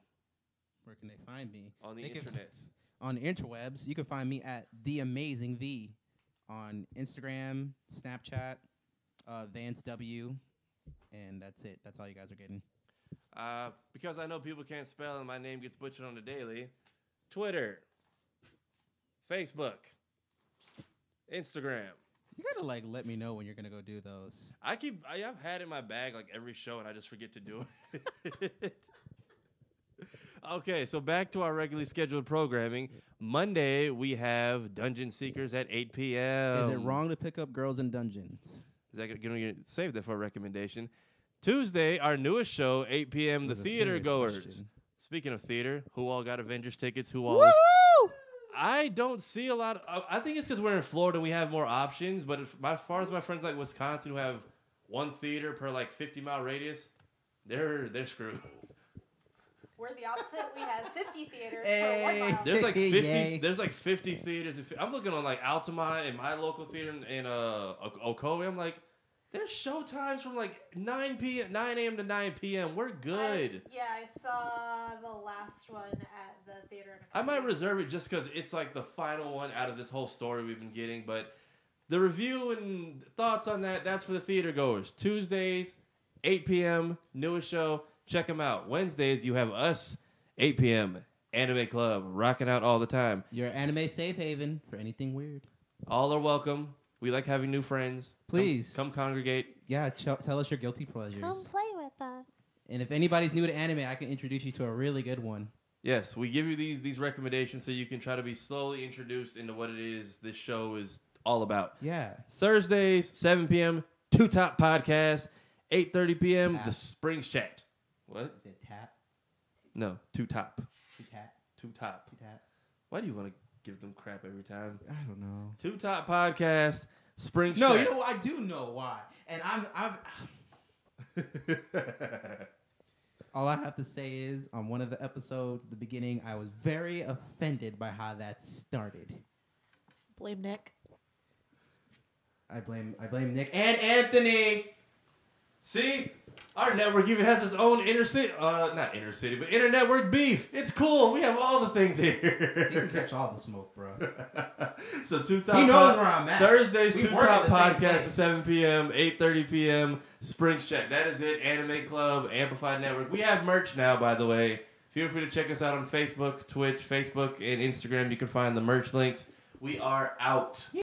Where can they find me? On the They can internet. On the interwebs, you can find me at The Amazing V on Instagram, Snapchat, Vance W, and that's it. That's all you guys are getting. Because I know people can't spell and my name gets butchered on the daily, Twitter, Facebook, Instagram. You gotta like let me know when you're gonna go do those. I've had in my bag like every show and I just forget to do it. Okay, so back to our regularly scheduled programming. Monday we have Dungeon Seekers at 8 p.m. Is it wrong to pick up girls in dungeons? Is that gonna save that for a recommendation? Tuesday, our newest show, 8 p.m. The This is a Theater serious Goers. question. Speaking of theater, who all got Avengers tickets? Who all? Woo! I don't see a lot of. I think it's because we're in Florida, we have more options. But as far as my friends like Wisconsin, who have one theater per like 50-mile radius, they're screwed. We're the opposite. We have 50 theaters Hey. for 1 mile. There's like 50. Yay. There's like 50 theaters. I'm looking on like Altamont and my local theater in Ocoee. I'm like, there's show times from like 9 a.m. to 9 p.m. We're good. I saw the last one at the theater. In I might reserve it just because it's like the final one out of this whole story we've been getting. But the review and thoughts on that's for the theater goers. Tuesdays, 8 p.m., newest show. Check them out. Wednesdays, you have us, 8 p.m., Anime Club, rocking out all the time. Your anime safe haven for anything weird. All are welcome. We like having new friends. Please. Come congregate. Yeah, tell us your guilty pleasures. Come play with us. And if anybody's new to anime, I can introduce you to a really good one. Yes, we give you these recommendations so you can try to be slowly introduced into what it is this show is all about. Yeah. Thursdays, 7 p.m., Two Top Podcast, 8:30 p.m., Tap. The Springs Chat. What? Is it tap? No, Two Top. Two tap? Two Top. Two tap? Why do you want to give them crap every time? I don't know. Two Top Podcast, Springs No, Chat. you know what? I do know why. And I'm all I have to say is on one of the episodes at the beginning, I was very offended by how that started. Blame Nick. I blame Nick and Anthony. See? Our network even has its own not inner city, but inter-network beef. It's cool. We have all the things You can here. catch all the smoke, bro. So Two Top He knows where I'm at. Thursdays, We Two work Top at the same Podcast at place. 7 p.m., 8:30 p.m., Springs Check. That is it. Anime Club, Amplified Network. We have merch now, by the way. Feel free to check us out on Facebook, Twitch, Facebook, and Instagram. You can find the merch links. We are out.